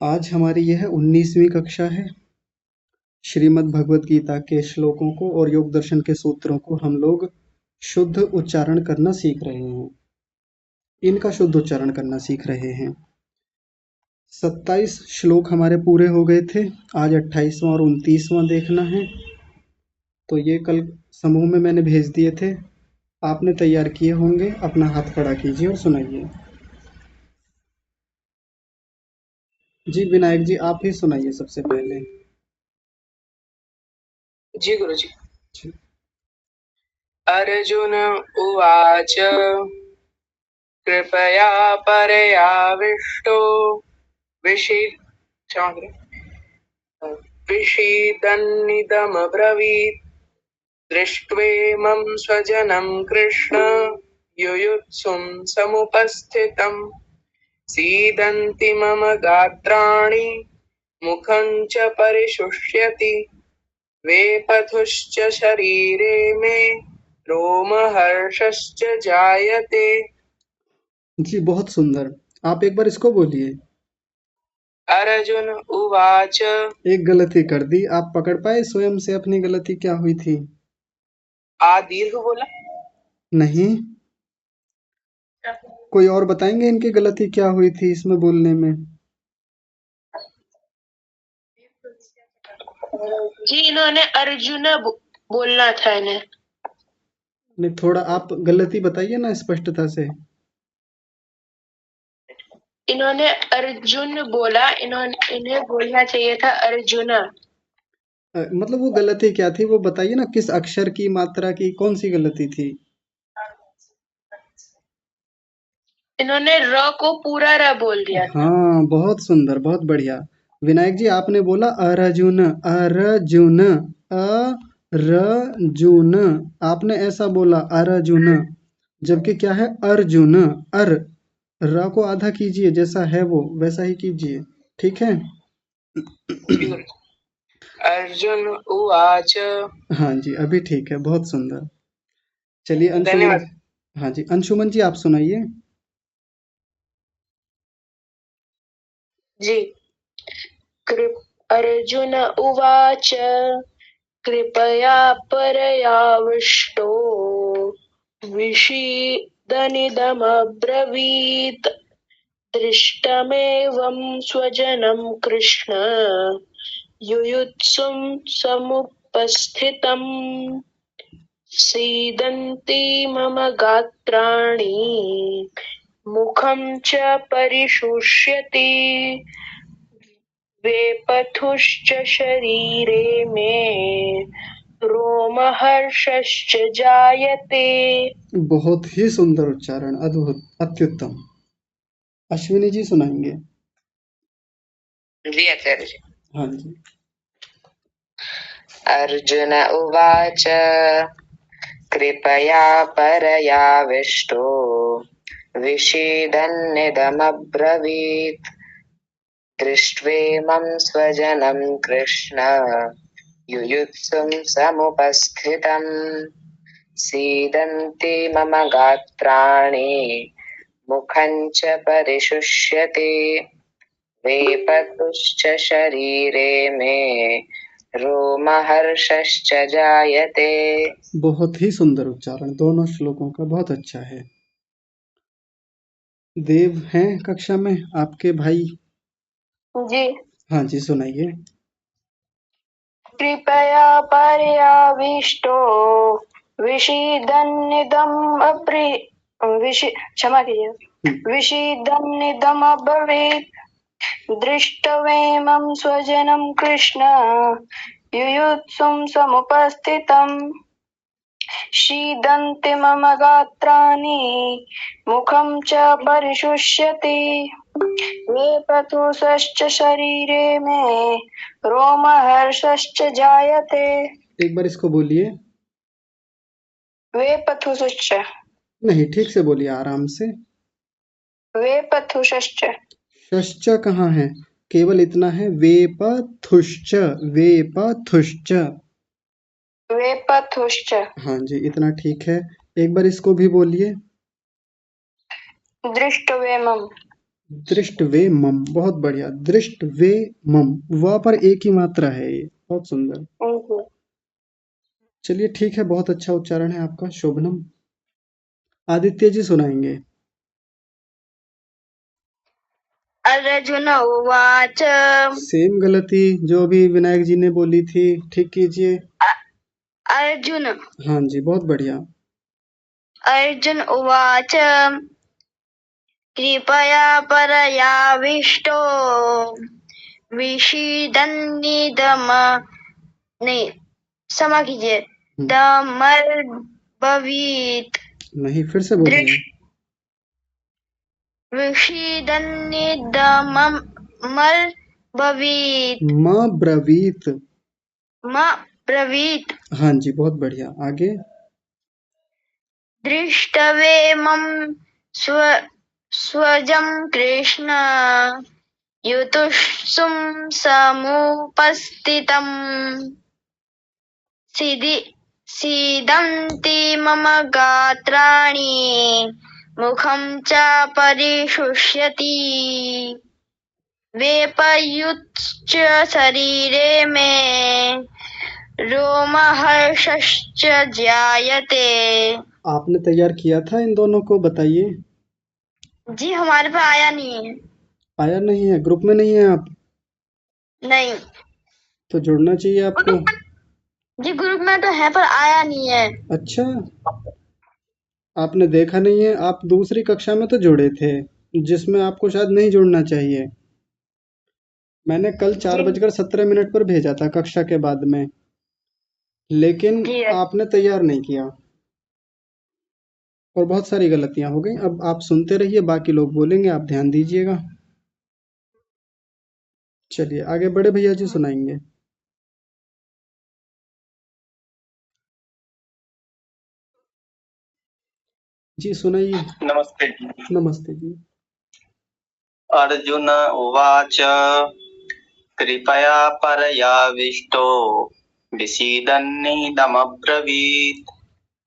आज हमारी यह 19वीं कक्षा है। श्रीमद् भगवत गीता के श्लोकों को और योग दर्शन के सूत्रों को हम लोग शुद्ध उच्चारण करना सीख रहे हैं। इनका शुद्ध उच्चारण करना सीख रहे हैं। 27 श्लोक हमारे पूरे हो गए थे। आज 28वां और 29वां देखना है। तो ये कल समूह में मैंने भेज दिए थे, आपने तैयार किए होंगे। अपना हाथ खड़ा कीजिए और सुनाइए। जी विनायक जी, आप ही सुनाइए सबसे पहले। जी गुरुजी। जी। अर्जुन उवाच कृपया परयाविष्टो विषीदन्निदमब्रवीत् दृष्ट्वेमं स्वजनं कृष्ण युयुत्सुं समुपस्थितम् सीदन्ति मम गात्राणि मुखं च परिशुष्यति वेपथुश्च शरीरे मे रोमहर्षश्च जायते। जी बहुत सुंदर। आप एक बार इसको बोलिए। अर्जुन उवाच। एक गलती कर दी, आप पकड़ पाए स्वयं से अपनी गलती क्या हुई थी? दीर्घ बोला नहीं। कोई और बताएंगे इनकी गलती क्या हुई थी इसमें बोलने में? जी, इन्होंने अर्जुन बोलना था इन्हें। नहीं, थोड़ा आप गलती बताइए ना स्पष्टता से। इन्होंने अर्जुन बोला, इन्हें बोलना चाहिए था अर्जुन। मतलब वो गलती क्या थी वो बताइए ना, किस अक्षर की, मात्रा की, कौन सी गलती थी? इन्होंने र को पूरा र बोल दिया था। हाँ बहुत सुंदर, बहुत बढ़िया। विनायक जी आपने बोला अर्जुन, अर्जुन, अर्जुन। आपने ऐसा बोला अर्जुन, जबकि क्या है अर्जुन। अर र को आधा कीजिए, जैसा है वो वैसा ही कीजिए। ठीक है। अर्जुन उवाच। हाँ जी, अभी ठीक है, बहुत सुंदर। चलिए अंशुमन। धन्यवाद। हाँ जी, अंशुमन जी आप सुनाइए। जी। अर्जुन उवाच कृपया परयाविष्टो विषीदनिदमब्रवीत् दृष्टमेवं स्वजनं कृष्ण युयुत्सुं समुपस्थितम् सीदन्ति मम गात्राणि मुखं च परिशुष्यति वेपथुश्च शरीरे मे रोमहर्षश्च जायते। बहुत ही सुंदर उच्चारण, अद्भुत, अत्युत्तम। अश्विनी जी सुनाएंगे। जी आचार्य जी। हाँ जी। अर्जुन उवाच कृपया परयाविष्टो विषीदन्निदमब्रवीत् दृष्ट्वेमं स्वजनं कृष्ण युयुत्सुं समुपस्थितम् सीदन्ति मम गात्राणि मुखं च परिशुष्यति वेपथुश्च शरीरे मे रोमहर्षश्च जायते। बहुत ही सुंदर उच्चारण, दोनों श्लोकों का बहुत अच्छा है। देव हैं कक्षा में आपके भाई? जी। हाँ जी सुनाइए। कृपया पर्याविष्टो विषीदन्निदम् क्षमा कीजिए विषीदन्निदम् अब्रवीत् दृष्टवेमं स्वजनं कृष्ण युयुत्सुं समुपस्थितम् सीदन्ति मम गात्राणि मुखं च परिशुष्यति वेपथुश्च शरीरे मे रोमहर्षश्च जायते। एक बार इसको बोलिए। वेपथुश्च नहीं, ठीक से बोलिए, आराम से। वेपथुश्च शश्च कहाँ है? केवल इतना है, वेपथुश्च, वेपथुश्च। वेपथुश्च हाँ जी, इतना ठीक है। एक बार इसको भी बोलिए। दृष्टवेमं दृष्ट वे मम, बहुत बढ़िया। दृष्ट वे मम, वह पर एक ही मात्रा है, ये बहुत सुंदर। चलिए ठीक है, बहुत अच्छा उच्चारण है आपका, शोभनम। आदित्य जी सुनाएंगे। अर्जुन उवाच सेम गलती जो अभी विनायक जी ने बोली थी, ठीक कीजिए। अर्जुन हाँ जी, बहुत बढ़िया। अर्जुन उवाच कृपया परयाविष्टो विषीदन्निदम नहीं क्षमा कीजिए दमर्ब्रवीत् नहीं, फिर से बोलिए। विषीदन्निदमर्ब्रवीत् माँ ब्रवीत। ब्रवीत् हाँ जी, बहुत बढ़िया। आगे। दृष्टवेमं स्वजं कृष्ण युतुष्सुं समुपस्थितम् सीदन्ति मम गात्राणि मुखं च परिशुष्यति वेपयुश्च शरीरे मे रोमहर्षश्च जायते। आपने तैयार किया था इन दोनों को, बताइए। जी हमारे पे आया नहीं है। आया नहीं है? ग्रुप में नहीं है आप? नहीं तो जुड़ना चाहिए आपको। जी ग्रुप में तो है पर आया नहीं है। अच्छा, आपने देखा नहीं है? आप दूसरी कक्षा में तो जुड़े थे, जिसमें आपको शायद नहीं जुड़ना चाहिए। मैंने कल 4:17 पर भेजा था कक्षा के बाद में, लेकिन जी आपने तैयार नहीं किया और बहुत सारी गलतियां हो गई। अब आप सुनते रहिए, बाकी लोग बोलेंगे, आप ध्यान दीजिएगा। चलिए आगे, बड़े भैया जी सुनाएंगे। जी सुनाइए। नमस्ते जी। नमस्ते जी। अर्जुन उवाच कृपया परयाविष्टो विषीदन्निदमब्रवीत्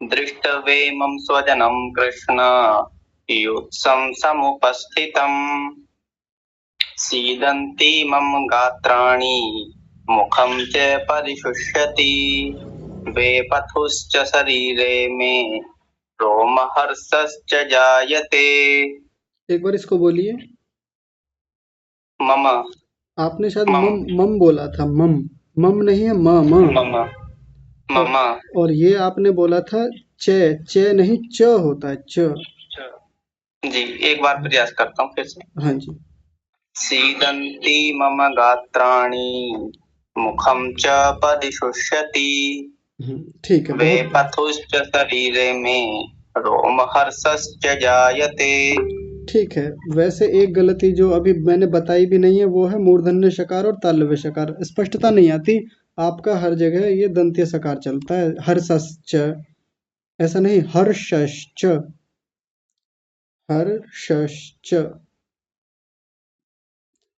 दृष्टवेमं स्वजनं कृष्ण युत्सं समुपस्थितम् सीदन्ति मम गात्राणि मुखं च परिशुष्यति वेपथुश्च शरीरे मे रोमहर्षश्च जायते। एक बार इसको बोलिए। मम। आपने शायद मम मम बोला था, मम। मम नहीं है, म म। मम। और ये आपने बोला था च। च नहीं, च होता है, च। जी एक बार प्रयास करता हूँ फिर से। हाँ जी। सीदन्ति मम गात्राणि मुखं च परिशुष्यति ठीक है, बहुत वेपथुश्च शरीरे मे रोमहर्षश्च जायते। ठीक है। वैसे एक गलती जो अभी मैंने बताई भी नहीं है, वो है मूर्धन्य शकार और तालव्य शकार। स्पष्टता नहीं आती आपका, हर जगह ये दंत्य सकार चलता है, हर्षश्च, ऐसा नहीं, हर्षश्च, हर्षश्च।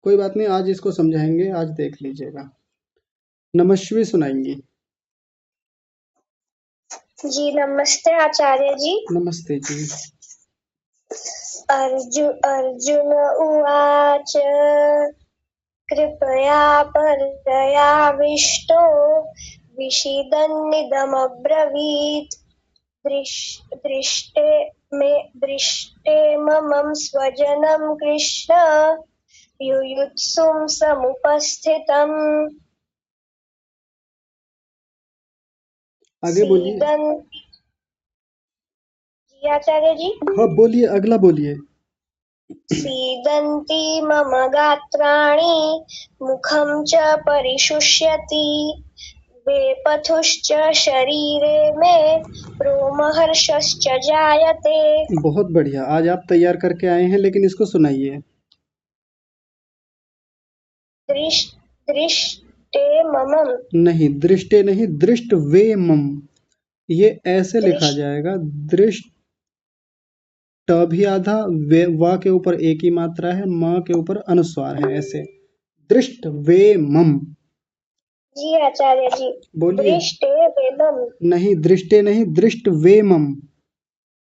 कोई बात नहीं, आज इसको समझाएंगे, आज देख लीजिएगा। नमस्वी सुनाएंगी। जी नमस्ते आचार्य जी। नमस्ते जी। अर्जुन उवाच कृपया परयाविष्टो विषीदन्निदमब्रवीत् दृष्टे मम स्वजनं कृष्ण युयुत्सुं समुपस्थितम् आगे बोलिए। जी आचार्य जी। हाँ बोलिए, अगला बोलिए। सीदन्ति मम गात्राणि मुखं च परिशुष्यति वेपथुश्च शरीरे मे रोमहर्षश्च जायते। बहुत बढ़िया, आज आप तैयार करके आए हैं, लेकिन इसको सुनाइए। दृष्टे ममम। नहीं, दृष्टे नहीं, दृष्ट वे मम। ये ऐसे लिखा जाएगा, दृष्ट भी आधा, वे वा के ऊपर एक ही मात्रा है, म के ऊपर अनुस्वार है, ऐसे। दृष्ट वे मम। जी आचार्य जी। बोलिए। दृष्टे वेमम। नहीं, दृष्टे नहीं, दृष्ट वे मम।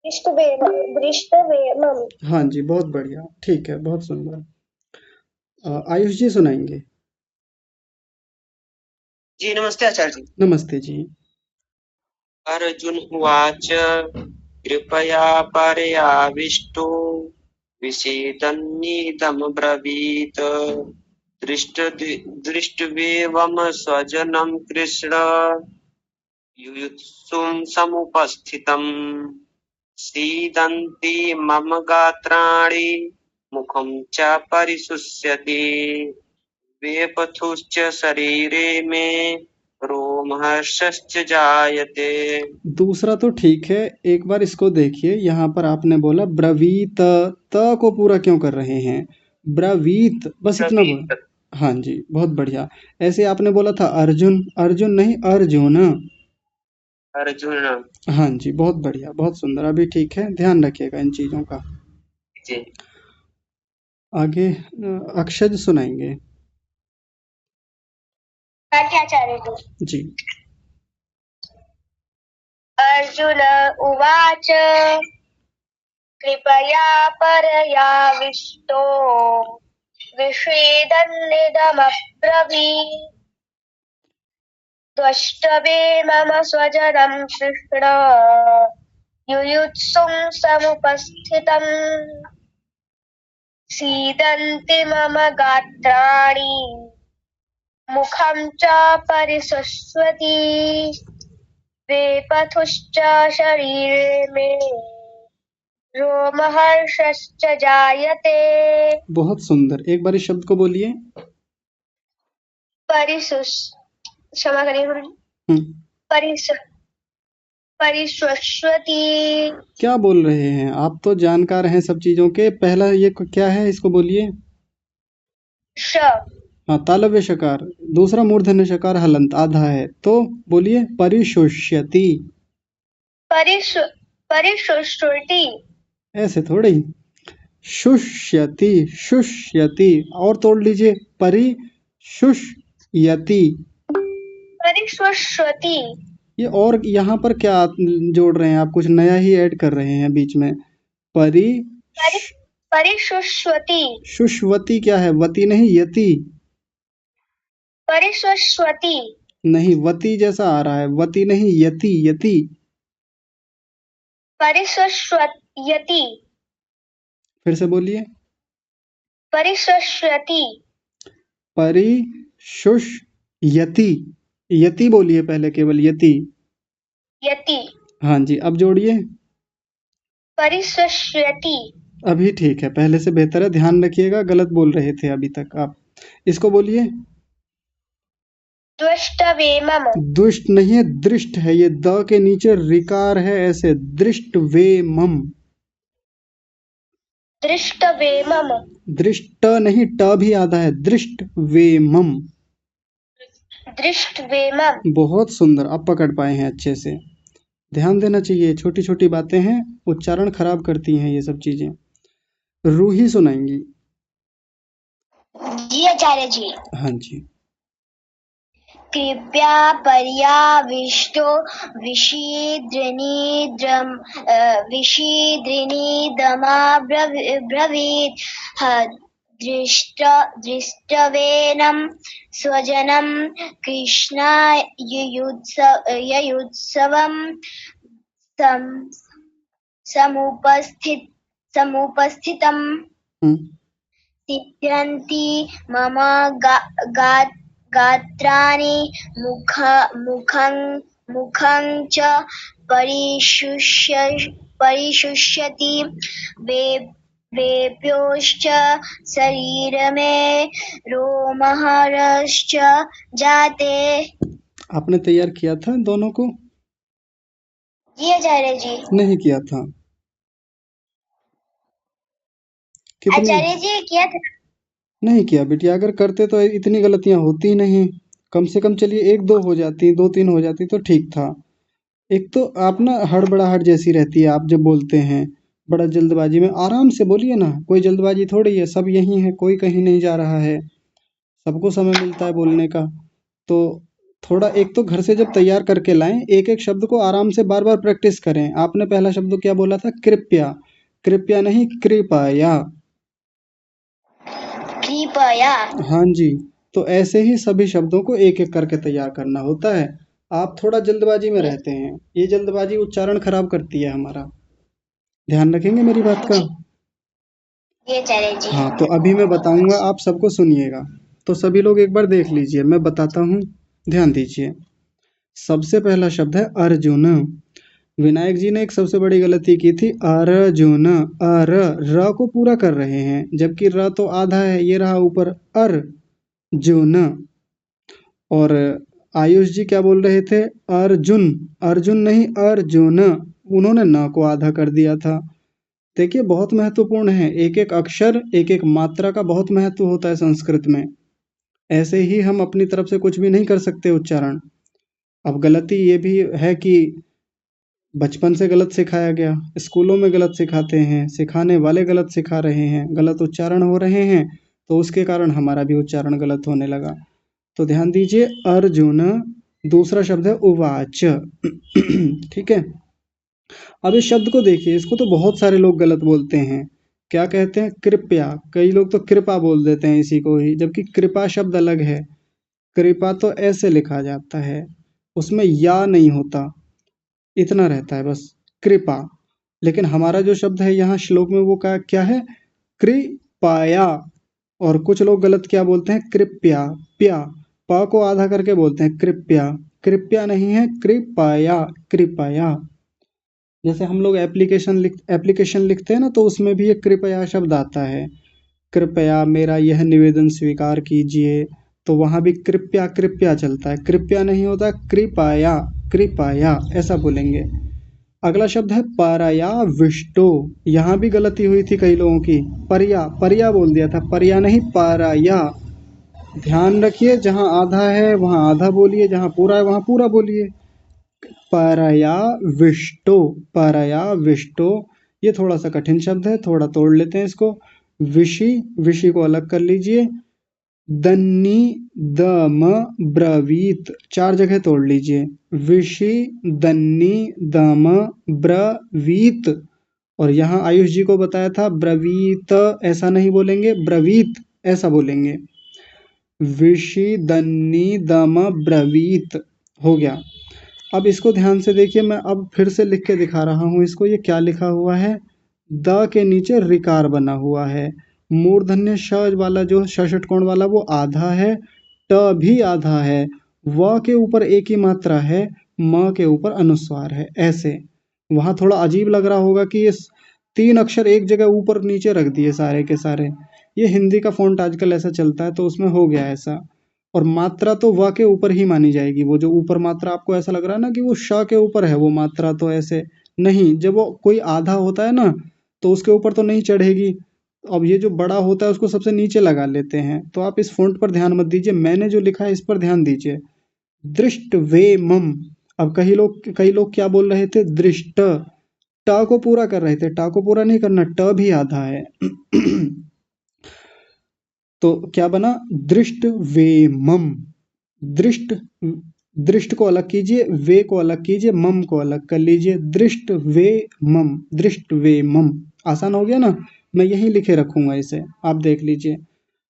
दृष्टवेमम्। हाँ जी, बहुत बढ़िया, ठीक है, बहुत सुंदर। आयुष जी सुनाएंगे। जी नमस्ते आचार्य जी। नमस्ते जी। अर्जुन उवाच कृपया पर्याविष्टो विषेदन्निदमब्रवीत् दृष्ट्वेवं स्वजनं कृष्ण युयुत्सुं समुपस्थितम् सीदन्ति मम गात्राणि मुखं च परिशुष्यति वेपथुश्च शरीरे मे रोमहर्षश्च जायते। दूसरा तो ठीक है, एक बार इसको देखिए, यहाँ पर आपने बोला ब्रवीत, त को पूरा क्यों कर रहे हैं? ब्रवीत, बस इतना बोल। ब्रवीत हाँ जी, बहुत बढ़िया। ऐसे आपने बोला था अर्जुन, अर्जुन नहीं अर्जुन। अर्जुन। हाँ जी, बहुत बढ़िया, बहुत सुंदर, अभी ठीक है, ध्यान रखिएगा इन चीजों का। जी आगे अक्षज सुनाएंगे। पाठ्याचार्य जी। अर्जुन उवाच कृपया पर्याविष्टो विषेदन्निदमब्रवीत् द्रष्टवे मम स्वजनं कृष्ण युयुत्सुं समुपस्थितम् सीदन्ति मम गात्राणि मुखं च परिशुष्वति वेपथुश्च शरीरे मे रोमहर्षश्च जायते। बहुत सुंदर, एक बार इस शब्द को बोलिए। क्षमा करिए गुरुजी। परिशुष्वति। क्या बोल रहे हैं आप? तो जानकार हैं सब चीजों के। पहला ये क्या है, इसको बोलिए। श। हाँ, तालव्य शकार। दूसरा मूर्धन्य शकार हलंत आधा है, तो बोलिए परिशुष्यति। परिशुष्वति। ऐसे थोड़ी, शुष्यति, शुष्यति, और तोड़ लीजिए, परिशुष्यति। परिशुष्वति। ये और यहाँ पर क्या आप जोड़ रहे हैं? आप कुछ नया ही ऐड कर रहे हैं बीच में। परिशुष्वति। शुष्वती क्या है? वती नहीं, यति। परिशुष्वति। नहीं, वती जैसा आ रहा है, वती नहीं, यति, यति। परिशुष्वति। फिर से बोलिए। परिशुष्वति। परिशुष्यति। यति बोलिए पहले, केवल यति। यति। हाँ जी, अब जोड़िए। परिशुष्यति। अभी ठीक है, पहले से बेहतर है। ध्यान रखिएगा, गलत बोल रहे थे अभी तक आप। इसको बोलिए। दृष्टवेमम्। दुष्ट नहीं है, दृष्ट है। ये द के नीचे रिकार है, ऐसे दृष्टवेमम्। दृष्टवेमम्। दृष्ट नहीं, ट भी आधा है, दृष्टवेमम्। दृष्टवेमम्। बहुत सुंदर, अब पकड़ पाए हैं अच्छे से। ध्यान देना चाहिए, छोटी छोटी बातें हैं, उच्चारण खराब करती हैं ये सब चीजें। रूही सुनाएंगी। जी आचार्य जी। हाँ जी। कृपया पर्याविष्टो विषीदृनीदमाब्रवीत् दृष्टवेनं स्वजनं कृष्ण युयुत्सवं समुपस्थितम् सिद्ध्यन्ति मम गात्राणि मुखं च परिशुष्यति वेप्योश्च शरीरमे रोमहर्षश्च जाते। आपने तैयार किया था दोनों को? जी आचार्य जी। नहीं किया था? कितनी? आचार्य जी किया था। नहीं किया बिटिया, अगर करते तो इतनी गलतियां होती नहीं। कम से कम चलिए 1-2 हो जाती, 2-3 हो जाती तो ठीक था। एक तो आप ना हड़बड़ाहट जैसी रहती है, आप जब बोलते हैं बड़ा जल्दबाजी में। आराम से बोलिए ना, कोई जल्दबाजी थोड़ी है, सब यही है, कोई कहीं नहीं जा रहा है, सबको समय मिलता है बोलने का। तो थोड़ा एक तो घर से जब तैयार करके लाएं, एक एक शब्द को आराम से बार बार प्रैक्टिस करें। आपने पहला शब्द क्या बोला था? कृपया। कृपया नहीं, कृपया। कृपया। हाँ जी। तो ऐसे ही सभी शब्दों को एक एक करके तैयार करना होता है। आप थोड़ा जल्दबाजी में रहते हैं, ये जल्दबाजी उच्चारण खराब करती है हमारा। ध्यान रखेंगे मेरी बात का? जी आचार्य जी। हाँ, तो अभी मैं बताऊंगा, आप सबको सुनिएगा। तो सभी लोग एक बार देख लीजिए, मैं बताता हूँ, ध्यान दीजिए। सबसे पहला शब्द है अर्जुन। विनायक जी ने एक सबसे बड़ी गलती की थी, अर्जुन। र को पूरा कर रहे हैं, जबकि र तो आधा है, ये रहा ऊपर अर्जुन। और आयुष जी क्या बोल रहे थे? अर्जुन। अर्जुन नहीं, अर्जुन। उन्होंने न को आधा कर दिया था। देखिए, बहुत महत्वपूर्ण है, एक एक अक्षर, एक एक मात्रा का बहुत महत्व होता है संस्कृत में। ऐसे ही हम अपनी तरफ से कुछ भी नहीं कर सकते उच्चारण। अब गलती ये भी है कि बचपन से गलत सिखाया गया, स्कूलों में गलत सिखाते हैं, सिखाने वाले गलत सिखा रहे हैं, गलत उच्चारण हो रहे हैं, तो उसके कारण हमारा भी उच्चारण गलत होने लगा। तो ध्यान दीजिए, अर्जुन। दूसरा शब्द है उवाच। ठीक है। अब इस शब्द को देखिए, इसको तो बहुत सारे लोग गलत बोलते हैं। क्या कहते हैं? कृपया। कई लोग तो कृपा बोल देते हैं इसी को ही, जबकि कृपा शब्द अलग है। कृपा तो ऐसे लिखा जाता है, उसमें या नहीं होता, इतना रहता है बस, कृपा। लेकिन हमारा जो शब्द है यहाँ श्लोक में, वो क्या है? कृपया। और कुछ लोग गलत क्या बोलते हैं? कृपया। प्या, पा को आधा करके बोलते हैं कृपया। कृपया नहीं है, कृपया। कृपया। जैसे हम लोग एप्लीकेशन लिखते हैं ना, तो उसमें भी एक कृपया शब्द आता है। कृपया मेरा यह निवेदन स्वीकार कीजिए, तो वहां भी कृपया कृपया चलता है, कृपया नहीं होता, कृपया। कृपया ऐसा बोलेंगे। अगला शब्द है पर्याविष्टो। यहाँ भी गलती हुई थी कई लोगों की, पर्या बोल दिया था, पर्या नहीं, पर्या। ध्यान रखिए, जहाँ आधा है वहाँ आधा बोलिए, जहाँ पूरा है वहाँ पूरा बोलिए। पर्याविष्टो। पर्याविष्टो। ये थोड़ा सा कठिन शब्द है, थोड़ा तोड़ लेते हैं इसको। विषि। विषि को अलग कर लीजिए। दन्नी दम ब्रवीत, 4 जगह तोड़ लीजिए। विषि, दन्नी, दम, ब्रवीत। और यहाँ आयुष जी को बताया था ब्रवीत ऐसा नहीं बोलेंगे, ब्रवीत ऐसा बोलेंगे। विषि, दन्नी, दम, ब्रवीत हो गया। अब इसको ध्यान से देखिए, मैं अब फिर से लिख के दिखा रहा हूँ इसको। ये क्या लिखा हुआ है? द के नीचे रिकार बना हुआ है। मूर्धन्य श वाला जो षटकोण वाला वो आधा है, ट भी आधा है, व के ऊपर एक ही मात्रा है, म के ऊपर अनुस्वार है, ऐसे। वहां थोड़ा अजीब लग रहा होगा कि ये 3 अक्षर एक जगह ऊपर नीचे रख दिए सारे के सारे। ये हिंदी का फॉन्ट आजकल ऐसा चलता है, तो उसमें हो गया ऐसा। और मात्रा तो व के ऊपर ही मानी जाएगी। वो जो ऊपर मात्रा आपको ऐसा लग रहा है ना कि वो श के ऊपर है वो मात्रा, तो ऐसे नहीं। जब वो कोई आधा होता है ना, तो उसके ऊपर तो नहीं चढ़ेगी। अब ये जो बड़ा होता है उसको सबसे नीचे लगा लेते हैं। तो आप इस फ़ॉन्ट पर ध्यान मत दीजिए, मैंने जो लिखा है इस पर ध्यान दीजिए। दृष्ट वे मम। अब कई लोग क्या बोल रहे थे? दृष्ट। ट को पूरा कर रहे थे, ट को पूरा नहीं करना, ट भी आधा है। तो क्या बना? दृष्ट वे मम। दृष्ट, दृष्ट को अलग कीजिए, वे को अलग कीजिए, मम को अलग कर लीजिए। दृष्ट वे मम, दृष्ट वे मम। आसान हो गया ना? मैं यही लिखे रखूंगा इसे, आप देख लीजिए।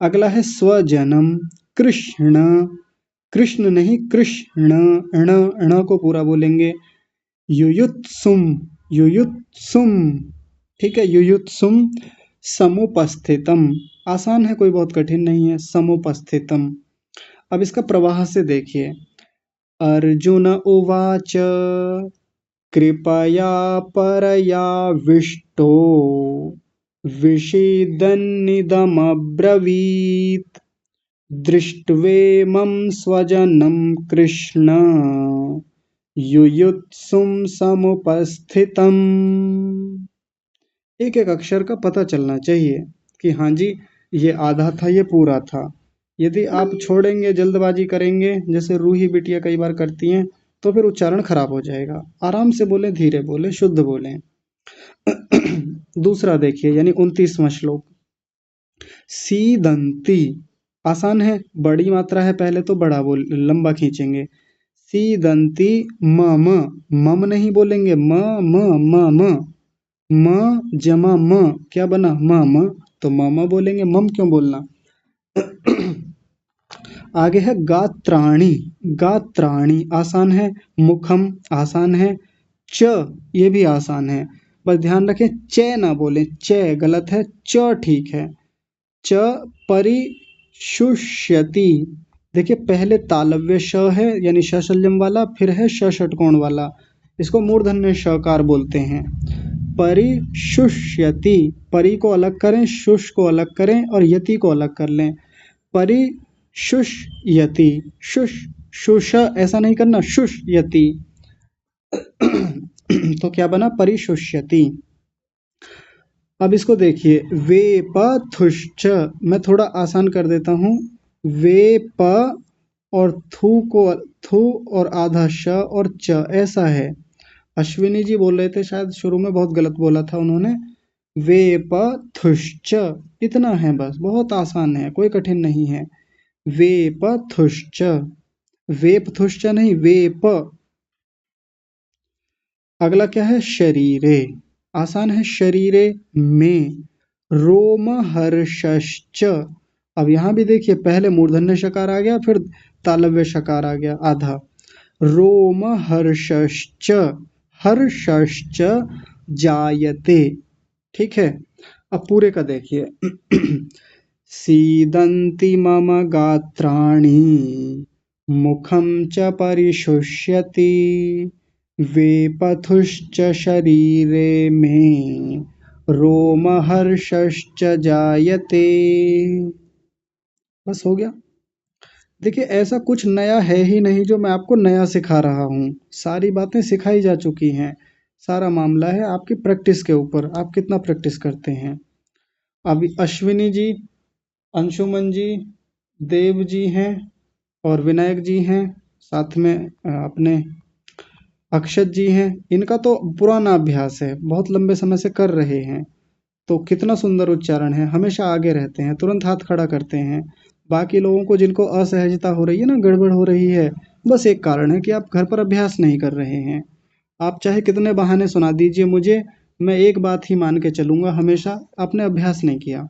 अगला है स्वजनम। कृष्ण। कृष्ण नहीं, कृष्ण। ण को पूरा बोलेंगे। युयुत्सुम। युयुत्सुम। ठीक है, युयुत्सुम। समुपस्थितम। आसान है, कोई बहुत कठिन नहीं है, समुपस्थितम। अब इसका प्रवाह से देखिए। अर्जुन उवाच कृपया पर्याविष्टो विषीदन्निदमब्रवीत् दृष्ट्वेमं स्वजनं कृष्ण युयुत्सुं समुपस्थितम्। एक एक अक्षर का पता चलना चाहिए कि हाँ जी, ये आधा था, ये पूरा था। यदि आप छोड़ेंगे, जल्दबाजी करेंगे, जैसे रूही बिटिया कई बार करती हैं, तो फिर उच्चारण खराब हो जाएगा। आराम से बोलें, धीरे बोलें, शुद्ध बोलें। दूसरा देखिए, यानी 29वां श्लोक। सीदंती। आसान है, बड़ी मात्रा है, पहले तो बड़ा बोल लंबा खींचेंगे। सीदंती मम, मम नहीं बोलेंगे, म म म म म जमा म क्या बना म, तो म बोलेंगे, मम क्यों बोलना। आगे है गात्राणी, गात्राणी आसान है, मुखम आसान है, च ये भी आसान है, बस ध्यान रखें च ना बोले, च गलत है, च ठीक है। च परिशुष्यति, देखिए पहले तालव्य श है यानी षल्यम वाला, फिर है षटकोण वाला, इसको मूर्धन्य षकार बोलते हैं। परिशुष्यति, परि को अलग करें, शुष को अलग करें और यति को अलग कर लें। परिशुष्यति, शुष शुष ऐसा नहीं करना, शुष्यति तो क्या बना परिशुष्यति। अब इसको देखिए वेपथुश्च, मैं थोड़ा आसान कर देता हूँ, वेप और थू और आधा श और च ऐसा है। अश्विनी जी बोल रहे थे शायद शुरू में, बहुत गलत बोला था उन्होंने, वेपथुश्च इतना है बस, बहुत आसान है, कोई कठिन नहीं है। वेपथुश्च, वेपथुश्च नहीं, वेप। अगला क्या है शरीरे, आसान है, शरीरे में। रोमहर्षश्च, अब यहाँ भी देखिए पहले मूर्धन्य शकार आ गया, फिर तालव्य शकार आ गया आधा। रोमहर्षश्च, हर्षश्च जायते, ठीक है। अब पूरे का देखिए सीदन्ति मम गात्राणि मुखं च परिशुष्यति वेपथुश्च शरीरे में रोमहर्षश्च जायते। बस हो गया। देखिए ऐसा कुछ नया है ही नहीं जो मैं आपको नया सिखा रहा हूँ, सारी बातें सिखाई जा चुकी हैं। सारा मामला है आपकी प्रैक्टिस के ऊपर, आप कितना प्रैक्टिस करते हैं। अभी अश्विनी जी, अंशुमन जी, देव जी हैं और विनायक जी हैं, साथ में अपने अक्षत जी हैं। इनका तो पुराना अभ्यास है, बहुत लंबे समय से कर रहे हैं, तो कितना सुंदर उच्चारण है, हमेशा आगे रहते हैं, तुरंत हाथ खड़ा करते हैं। बाकी लोगों को जिनको असहजता हो रही है ना, गड़बड़ हो रही है, बस एक कारण है कि आप घर पर अभ्यास नहीं कर रहे हैं। आप चाहे कितने बहाने सुना दीजिए मुझे, मैं एक बात ही मान के चलूँगा हमेशा, आपने अभ्यास नहीं किया।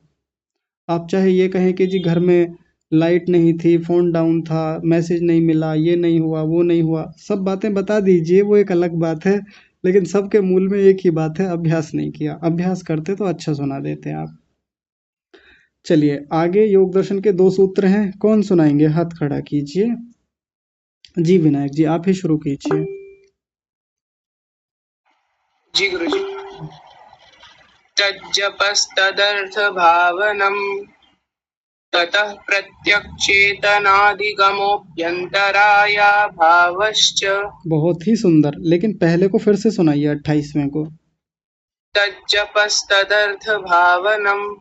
आप चाहे ये कहें कि जी घर में लाइट नहीं थी, फ़ोन डाउन था, मैसेज नहीं मिला, ये नहीं हुआ, वो नहीं हुआ, सब बातें बता दीजिए, वो एक अलग बात है, लेकिन सबके मूल में एक ही बात है, अभ्यास नहीं किया। अभ्यास करते तो अच्छा सुना देते आप। चलिए आगे योग दर्शन के 2 सूत्र हैं, कौन सुनाएंगे, हाथ खड़ा कीजिए। जी विनायक जी आप ही शुरू कीजिए। जी गुरुजी। तज्जपस्तदर्थ भावनम ततः प्रत्यक्षेतनाधिगमोऽभ्यन्तराया भावश्च। बहुत ही सुंदर, लेकिन पहले को फिर से सुनाइए 28वें को। तज्जपस्तदर्थ भावनम।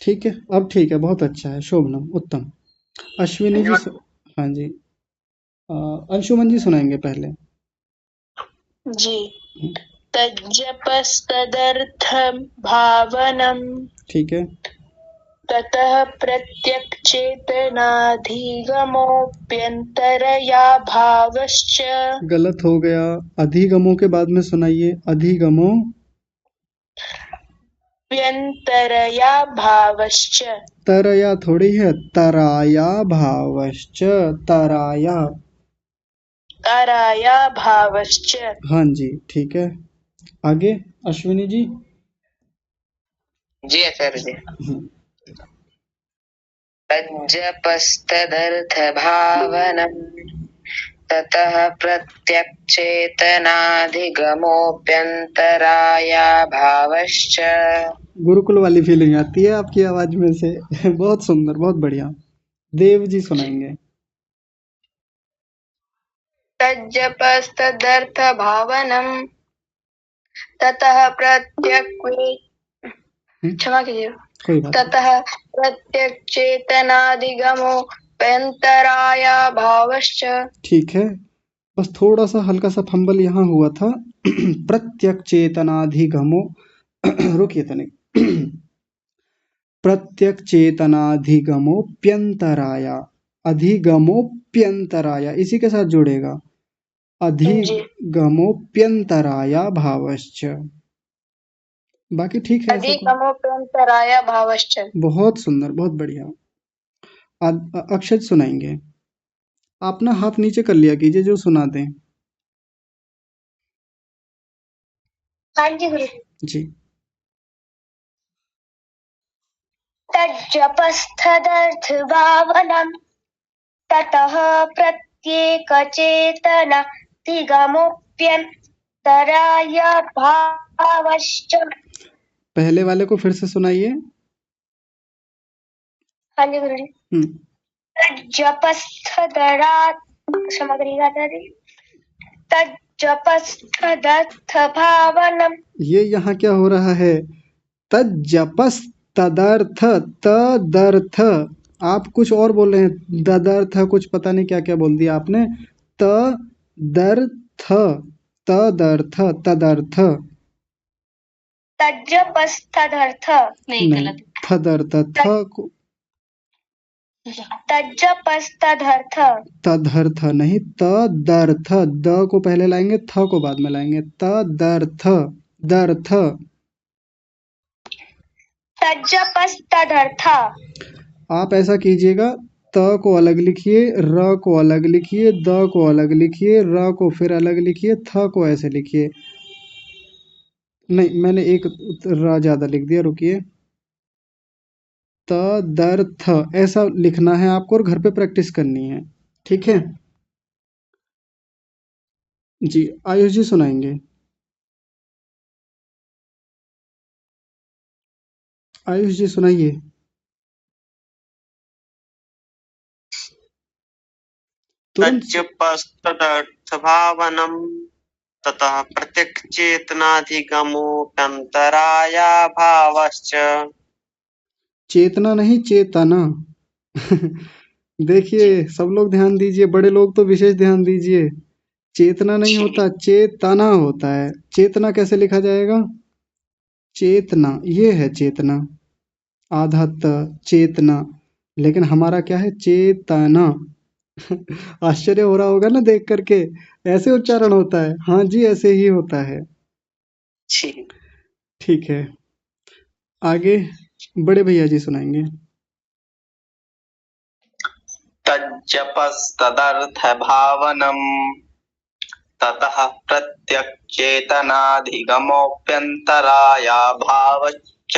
ठीक है, अब ठीक है, बहुत अच्छा है, शोभनम, उत्तम। अश्विनी जी हाँ जी, अंशुमन जी सुनाएंगे पहले। जी। तज्जपस्तदर्थं भावनं ठीक है, ततः प्रत्यक्षचेतनाधिगमोऽभ्यन्तरया भावश्च। गलत हो गया, अधिगमों के बाद में सुनाइए, अधिगमों अभ्यन्तरया भावश्च। तरया थोड़ी है, तराया भावश्च, तराया। तराया भावश्च। हाँ जी ठीक है, आगे अश्विनी जी। जी आचार्य जी। तज्जपस्तदर्थभावनं ततः प्रत्यक्षेतनाधिगमोऽभ्यन्तराया भावश्च। गुरुकुल वाली फीलिंग आती है आपकी आवाज में से बहुत सुंदर, बहुत बढ़िया। देव जी सुनाएंगे। तज्जपस्तदर्थभावनं ततः क्षमा कीजिए, कोई बात नहीं। ततः प्रत्यक्षेतनाधिगमोऽभ्यन्तराया भावश्च। ठीक है, बस थोड़ा सा हल्का सा फंबल यहाँ हुआ था प्रत्यक्ष चेतनाधिगमो रुकिए तनिक प्रत्यक चेतनाधिगमोप्यंतराया, अधिगमोप्यंतराया इसी के साथ जुड़ेगा, जी अधिगमोप्यंतराया भावश्च। बाकी ठीक है, ऐसा कुछ अधिगमोप्यंतराय भावश्च। बहुत सुंदर, बहुत बढ़िया। अक्षत सुनाएंगे। आप ना हाथ नीचे कर लिया कीजिए जो सुना दें। हाँ जी गुरु। जी। तज्जपस्थदर्थभावनं ततः प्रत्येकचेतनाधिगमोऽप्यन्तराय भावश्च। पहले वाले को फिर से सुनाइए। हाँ जी गुरु जी। तज्जपस्थदरात् क्षमा करिएगा दादी। तज्जपस्थदर्थभावनं। ये यहाँ क्या हो रहा है? तज्जपस तदर्थ, तदर्थ आप कुछ और बोल रहे हैं, ददर्थ कुछ पता नहीं क्या क्या बोल दिया आपने। तदर्थ, तदर्थ, तदर्थ तज्जपस्थदर्थ नहीं, तदर्थ, थ को तज्जपस्थदर्थ तदर्थ नहीं, तदर्थ, द को पहले लाएंगे, थ को बाद में लाएंगे। तदर्थ, दर्थ। तज्जपस्थदर्थ। आप ऐसा कीजिएगा, त को अलग लिखिए, र को अलग लिखिए, द को अलग लिखिए, र को फिर अलग लिखिए, थ को ऐसे लिखिए। नहीं, मैंने एक र ज्यादा लिख दिया, रुकिए। तदर्थ ऐसा लिखना है आपको और घर पे प्रैक्टिस करनी है, ठीक है जी। आयुष जी सुनाएंगे। आयुष जी सुनाइए। तुरंत। तज्जपस्तदर्थभावनं ततः प्रत्यक्चेतनाधिगमोऽप्यन्तराया भावश्च। चेतना नहीं, चेतना। देखिए सब लोग ध्यान दीजिए, बड़े लोग तो विशेष ध्यान दीजिए। चेतना नहीं होता, चेतना होता है। चेतना कैसे लिखा जाएगा? चेतना, ये है चेतना, आधा त, चेतना। लेकिन हमारा क्या है? चेतना। आश्चर्य हो रहा होगा ना देख करके, ऐसे उच्चारण होता है। हाँ जी, ऐसे ही होता है। ठीक है, आगे बड़े भैया जी सुनाएंगे। तज्जपस्तदर्थभावनं ततः प्रत्यक्चेतनाधिगमोऽप्यन्तराया भावश्च।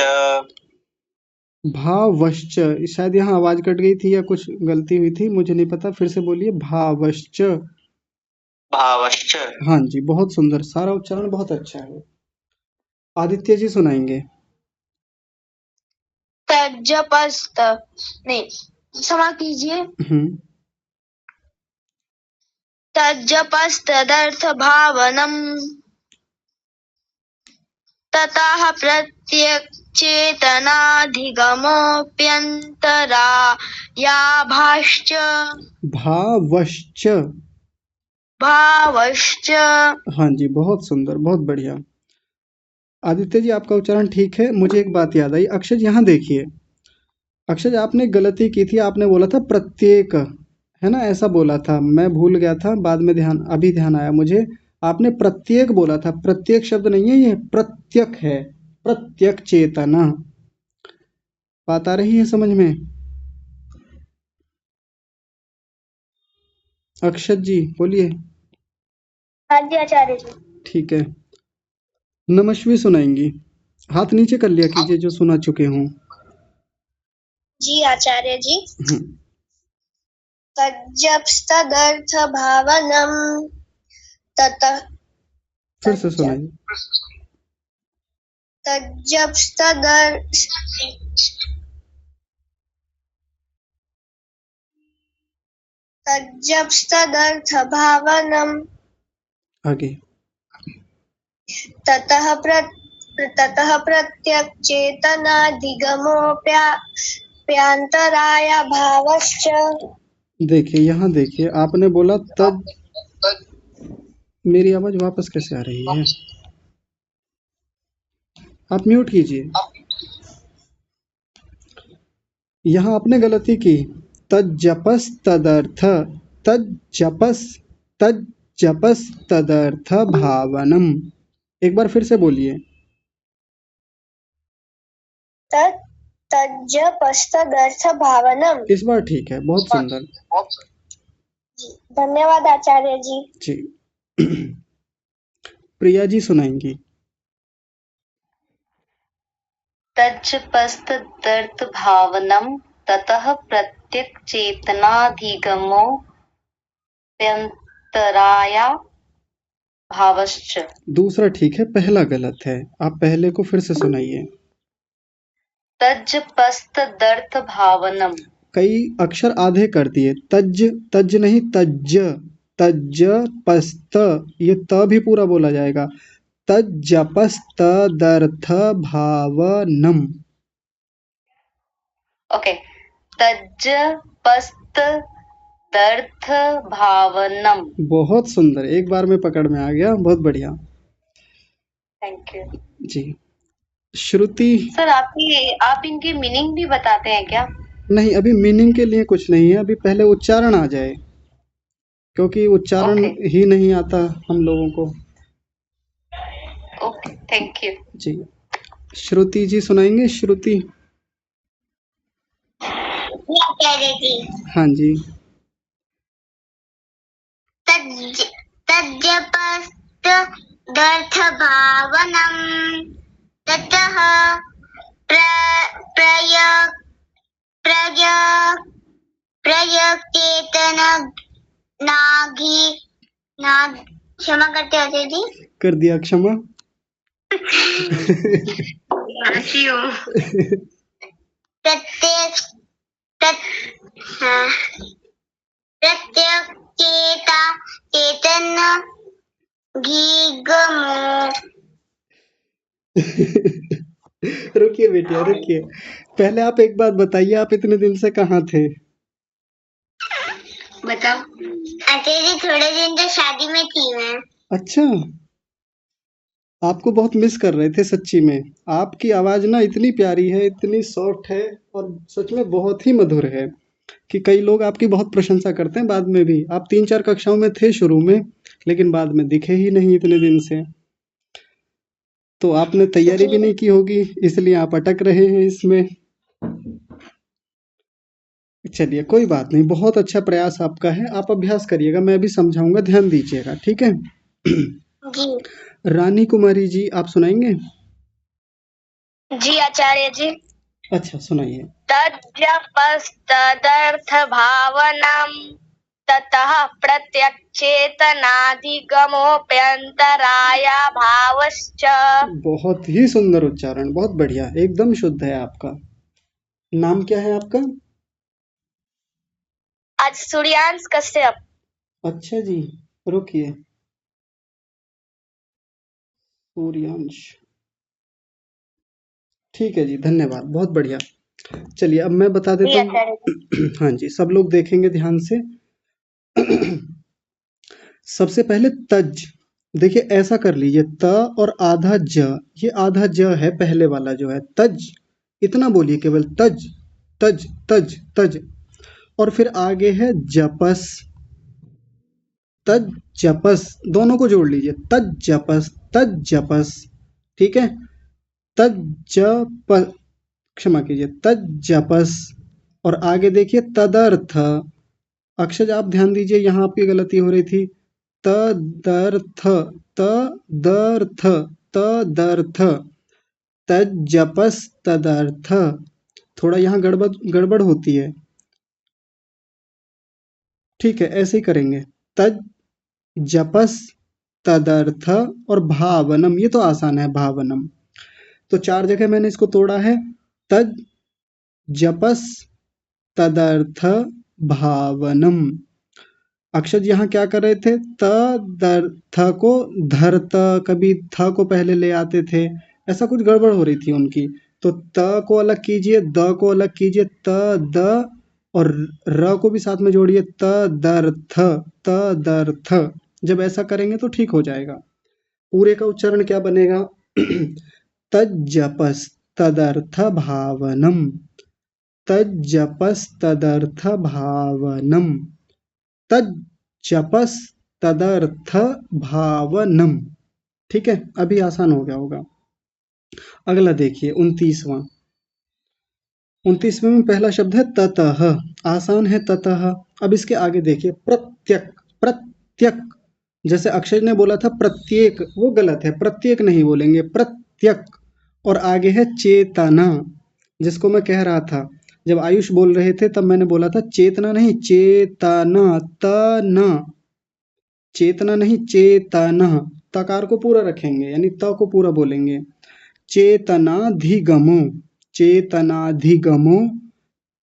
भावश्च, शायद यहाँ आवाज कट गई थी या कुछ गलती हुई थी, मुझे नहीं पता, फिर से बोलिए। भावश्च। भावश्च। हाँ जी, बहुत सुंदर, सारा उच्चारण बहुत अच्छा है। आदित्य जी सुनाएंगे। तज्जपस्थ नहीं, क्षमा कीजिए। तज्जपस्तदर्थभावनं ततः प्रत्यक्चेतनाधिगमोऽप्यन्तराया भावश्च। भावश्च। भावश्च। हाँ जी, बहुत सुंदर, बहुत बढ़िया। आदित्य जी आपका उच्चारण ठीक है। मुझे एक बात याद आई, अक्षय यहाँ देखिए, अक्षय आपने गलती की थी, आपने बोला था प्रत्येक, है ना, ऐसा बोला था, मैं भूल गया था, बाद में ध्यान, अभी ध्यान आया मुझे। आपने प्रत्येक बोला था, प्रत्येक शब्द नहीं है, ये प्रत्यक है, प्रत्यक चेतना। बात आ रही है समझ में? अक्षत जी बोलिए। हाँ जी आचार्य जी। ठीक है, नमस्वी सुनाएंगी। हाथ नीचे कर लिया कीजिए जो सुना चुके हों। जी आचार्य जी। तज्जपस्तदर्थभावनं ततः फिर से सुनाइए। तज्जपस्तदर्थभावनं आगे। ततः प्रत्यक्चेतनाधिगमोऽप्यन्तराय भावश्च। देखिए यहाँ देखिए, आपने बोला तज, मेरी आवाज वापस कैसे आ रही है? आप म्यूट कीजिए। यहाँ आपने गलती की। तज्जपस तदर्थ, तज्जपस तज्जपस तदर्थ भावनम। एक बार फिर से बोलिए। तज्जपस्तदर्थ भावनम। इस बार ठीक है, बहुत सुंदर। धन्यवाद आचार्य जी। जी। प्रिया जी सुनाएंगी। तज्जपस्तदर्थ भावनम ततः प्रत्यक चेतनाधिगमो व्यंतराया भावश्च। दूसरा ठीक है, पहला गलत है। आप पहले को फिर से सुनाइए। तज्जपस्तदर्थ भावनम। कई अक्षर आधे कर दिए। तज तज नहीं, तज्ज तज्ज पस्त, ये त भी पूरा बोला जाएगा। तज्जपस्तदर्थ भावनम। ओके, तज्जपस्तदर्थ भावनम। बहुत सुंदर, एक बार में पकड़ में आ गया, बहुत बढ़िया। Thank you ji. Shruti. Sir, आप इनकी मीनिंग भी बताते हैं क्या? नहीं, अभी मीनिंग के लिए कुछ नहीं है, अभी पहले उच्चारण आ जाए, क्योंकि उच्चारण ही नहीं आता हम लोगों को। Okay, thank you ji. श्रुति जी सुनाएंगे। श्रुति। हाँ जी। तज्जपस्तदर्थ भावनम ततः क्षमा करते आचार्य जी। कर दिया क्षमा। प्रत्येक चेतन रुकिए बेटिया, रुकिए। पहले आप एक बात बताइए, आप इतने दिन से कहाँ थे? बताओ। आचार्य जी, थोड़े दिन तो शादी में थी मैं। अच्छा, आपको बहुत मिस कर रहे थे सच्ची में। आपकी आवाज ना इतनी प्यारी है, इतनी सॉफ्ट है, और सच में बहुत ही मधुर है कि कई लोग आपकी बहुत प्रशंसा करते हैं बाद में भी। आप 3-4 कक्षाओं में थे शुरू में, लेकिन बाद में दिखे ही नहीं इतने दिन से। तो आपने तैयारी भी नहीं की होगी, इसलिए आप अटक रहे हैं इसमें। चलिए, कोई बात नहीं, बहुत अच्छा प्रयास आपका है। आप अभ्यास करिएगा, मैं भी समझाऊंगा, ध्यान दीजिएगा, ठीक है? जी। रानी कुमारी जी, आप सुनाएंगे? जी आचार्य जी। अच्छा, सुनाइए। तज्जपस्तदर्थ भावनम ततः प्रत्यक्षेतनाधिगमोऽप्यन्तराय भावश्च। बहुत ही सुंदर उच्चारण, बहुत बढ़िया, एकदम शुद्ध है आपका। नाम क्या है आपका? आज सूर्यांश कश्यप। अच्छा जी, रुकिए। सूर्यांश, ठीक है जी, धन्यवाद, बहुत बढ़िया। चलिए, अब मैं बता देता हूँ। हाँ जी, सब लोग देखेंगे ध्यान से। सबसे पहले तज, देखिए ऐसा कर लीजिए, त और आधा ज, ये आधा ज है पहले वाला जो है, तज, इतना बोलिए केवल, तज तज तज तज। और फिर आगे है जपस, तज जपस, दोनों को जोड़ लीजिए, तज जपस, तज जपस, ठीक है? तज जप, क्षमा कीजिए, तज जपस। और आगे देखिए तदर्थ, अक्षर आप ध्यान दीजिए, यहाँ आपकी गलती हो रही थी। तदर्थ, तदर्थ, तदर्थ, तज्जपस तदर्थ। थोड़ा यहाँ गड़बड़ होती है, ठीक है? ऐसे ही करेंगे, तज जपस तदर्थ और भावनम, ये तो आसान है, भावनम। तो 4 जगह मैंने इसको तोड़ा है। तज जपस तदर्थ भावनम। अक्षर यहाँ क्या कर रहे थे? त दर थ को धर त, कभी थ को पहले ले आते थे, ऐसा कुछ गड़बड़ हो रही थी उनकी। तो त को अलग कीजिए, द को अलग कीजिए, त द, और र को भी साथ में जोड़िए, त दर थ, त दर थ। जब ऐसा करेंगे तो ठीक हो जाएगा। पूरे का उच्चारण क्या बनेगा? तज्जपस तदर्थ भावनम। तज्जपस्तदर्थ भावनम, तज्जपस्तदर्थ भावनम। ठीक है, अभी आसान हो गया होगा। अगला देखिए 29वां। 29वें में पहला शब्द है ततः, आसान है ततः। अब इसके आगे देखिए प्रत्यक, प्रत्यक, जैसे अक्षय ने बोला था प्रत्येक, वो गलत है, प्रत्येक नहीं बोलेंगे, प्रत्यक। और आगे है चेतना, जिसको मैं कह रहा था जब आयुष बोल रहे थे तब मैंने बोला था चेतना नहीं चेतना, तना, चेतना नहीं चेतना, तकार को पूरा रखेंगे यानी त को पूरा बोलेंगे। चेतनाधिगमो, चेतनाधिगमो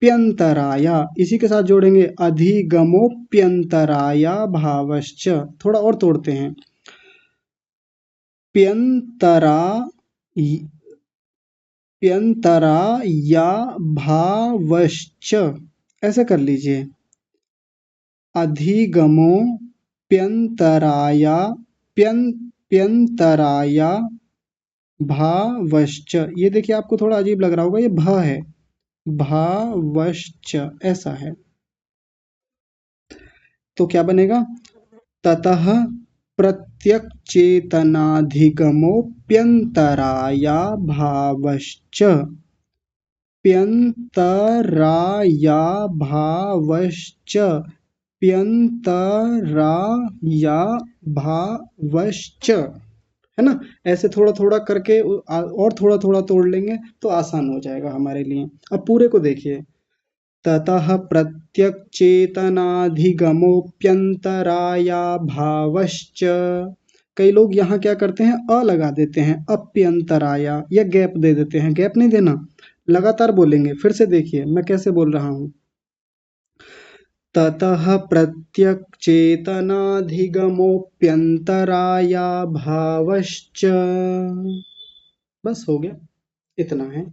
प्यंतराया, इसी के साथ जोड़ेंगे अधिगमोप्यंतराया भावश्च। थोड़ा और तोड़ते हैं, प्यंतरा, प्यंतराया भावश्च, ऐसे कर लीजिए, अधिगमो प्यंतराया, प्यंतराया भावश्च। ये देखिए आपको थोड़ा अजीब लग रहा होगा, ये भ है, भावश्च ऐसा है। तो क्या बनेगा, ततः प्रत्यक चेतनाधिगमोप्यंतराया भावश्च, प्यंतराया भावश्च, प्यंतराया भावश्च, है ना। ऐसे थोड़ा थोड़ा करके और थोड़ा थोड़ा तोड़ लेंगे तो आसान हो जाएगा हमारे लिए। अब पूरे को देखिए, ततः प्रत्यक चेतनाधिगमोप्यंतराया भावश्च। कई लोग यहाँ क्या करते हैं, अ लगा देते हैं, अप्यंतराया, या गैप दे देते हैं, गैप नहीं देना, लगातार बोलेंगे। फिर से देखिए मैं कैसे बोल रहा हूँ, ततः प्रत्यक चेतनाधिगमोप्यंतराया भावश्च। बस हो गया, इतना है।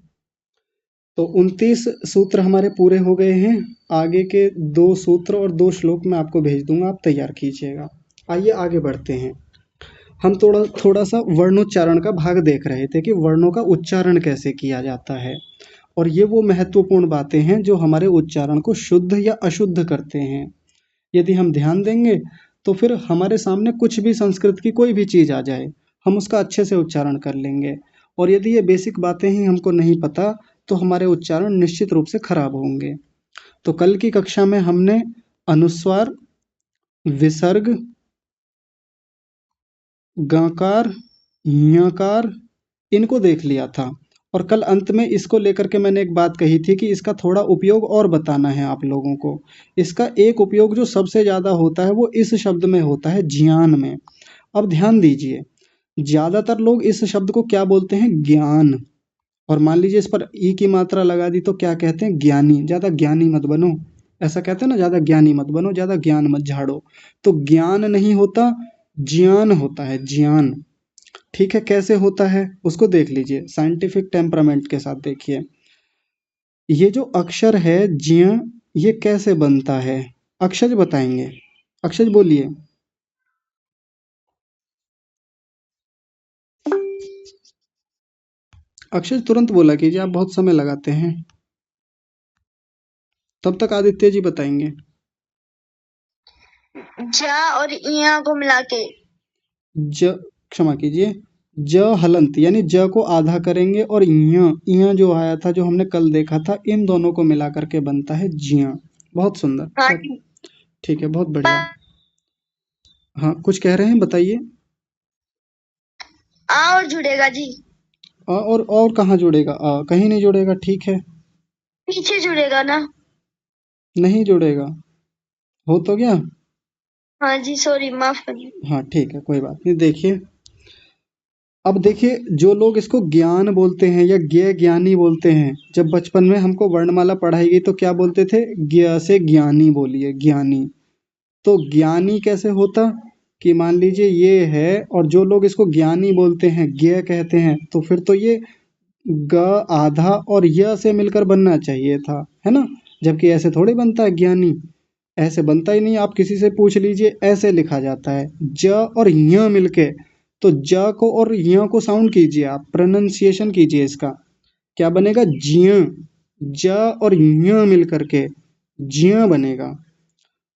तो 29 सूत्र हमारे पूरे हो गए हैं। आगे के 2 सूत्र और 2 श्लोक मैं आपको भेज दूंगा, आप तैयार कीजिएगा। आइए आगे बढ़ते हैं। हम थोड़ा सा वर्णोच्चारण का भाग देख रहे थे कि वर्णों का उच्चारण कैसे किया जाता है, और ये वो महत्वपूर्ण बातें हैं जो हमारे उच्चारण को शुद्ध या अशुद्ध करते हैं। यदि हम ध्यान देंगे तो फिर हमारे सामने कुछ भी संस्कृत की कोई भी चीज़ आ जाए, हम उसका अच्छे से उच्चारण कर लेंगे। और यदि ये बेसिक बातें ही हमको नहीं पता तो हमारे उच्चारण निश्चित रूप से खराब होंगे। तो कल की कक्षा में हमने अनुस्वार, विसर्ग, गकार, ञकार, इनको देख लिया था। और कल अंत में इसको लेकर के मैंने एक बात कही थी कि इसका थोड़ा उपयोग और बताना है आप लोगों को। इसका एक उपयोग जो सबसे ज़्यादा होता है वो इस शब्द में होता है, ज्ञान में। अब ध्यान दीजिए, ज़्यादातर लोग इस शब्द को क्या बोलते हैं, ज्ञान। और मान लीजिए इस पर ई की मात्रा लगा दी तो क्या कहते हैं, ज्ञानी। ज़्यादा ज्ञानी मत बनो, ऐसा कहते हैं ना, ज़्यादा ज्ञानी मत बनो, ज़्यादा ज्ञान मत झाड़ो। तो ज्ञान नहीं होता, ज्ञान होता है, ज्ञान। ठीक है, कैसे होता है उसको देख लीजिए, साइंटिफिक टेम्परामेंट के साथ देखिए। ये जो अक्षर है ज्ञ, ये कैसे बनता है, अक्षर बताएंगे। अक्षर बोलिए। अक्षर तुरंत बोला कीजिए, आप बहुत समय लगाते हैं। तब तक आदित्य जी बताएंगे। ज और इया को मिला के, ज, क्षमा कीजिए, ज हलंत यानी ज को आधा करेंगे, और इया जो आया था, जो हमने कल देखा था, इन दोनों को मिला करके बनता है जिया। बहुत सुंदर, हाँ ठीक है, बहुत बढ़िया। हाँ, कुछ कह रहे हैं, बताइए। आ और जुड़ेगा जी, और कहाँ जुड़ेगा, कहीं नहीं जुड़ेगा। ठीक है, पीछे जुड़ेगा ना, नहीं जुड़ेगा, हो तो गया। हाँ जी, सॉरी, माफ करिए। हाँ ठीक है, कोई बात नहीं। देखिए, अब देखिए, जो लोग इसको ज्ञान बोलते हैं या ज्ञानी बोलते हैं, जब बचपन में हमको वर्णमाला पढ़ाई गई तो क्या बोलते थे, ज्ञ से ज्ञानी बोलिए, ज्ञानी। तो ज्ञानी कैसे होता कि मान लीजिए ये है, और जो लोग इसको ज्ञानी बोलते हैं, ज्ञ कहते हैं, तो फिर तो ये ग आधा और य से मिलकर बनना चाहिए था, है ना। जबकि ऐसे थोड़ी बनता है ज्ञानी, ऐसे बनता ही नहीं। आप किसी से पूछ लीजिए, ऐसे लिखा जाता है, ज और य मिलके। तो ज को और य को साउंड कीजिए, आप प्रोनाउंसिएशन कीजिए इसका, क्या बनेगा, ज्ञ, ज और य मिल करके ज्य बनेगा,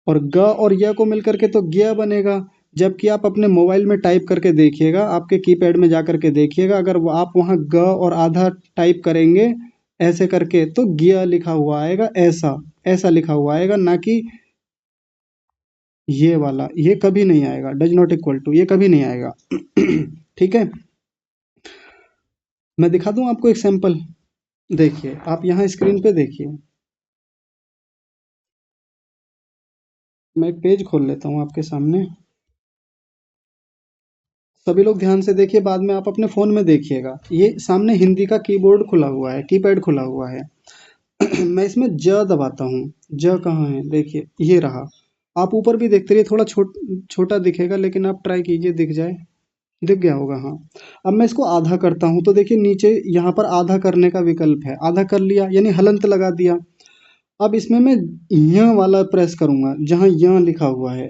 और ग और य को मिल करके तो ज्ञ बनेगा। जबकि आप अपने मोबाइल में टाइप करके देखिएगा, आपके कीपैड में जा करके देखिएगा, अगर आप वहाँ ग और आधा टाइप करेंगे ऐसे करके तो ज्ञ लिखा हुआ आएगा, ऐसा ऐसा लिखा हुआ आएगा, ना कि ये वाला। ये कभी नहीं आएगा, डज नॉट इक्वल टू, ये कभी नहीं आएगा। ठीक है, मैं दिखा दूं आपको एक सैंपल। देखिए, आप यहाँ स्क्रीन पे देखिए, मैं एक पेज खोल लेता हूँ आपके सामने। सभी लोग ध्यान से देखिए, बाद में आप अपने फोन में देखिएगा। ये सामने हिंदी का कीबोर्ड खुला हुआ है, कीपैड खुला हुआ है। मैं इसमें ज दबाता हूँ। ज कहाँ है? देखिए, ये रहा। आप ऊपर भी देखते रहिए, थोड़ा छोटा दिखेगा, लेकिन आप ट्राई कीजिए, दिख जाए। दिख गया होगा, हाँ। अब मैं इसको आधा करता हूँ, तो देखिए नीचे यहाँ पर आधा करने का विकल्प है, आधा कर लिया यानी हलंत लगा दिया। अब इसमें मैं य वाला प्रेस करूंगा जहाँ य लिखा हुआ है।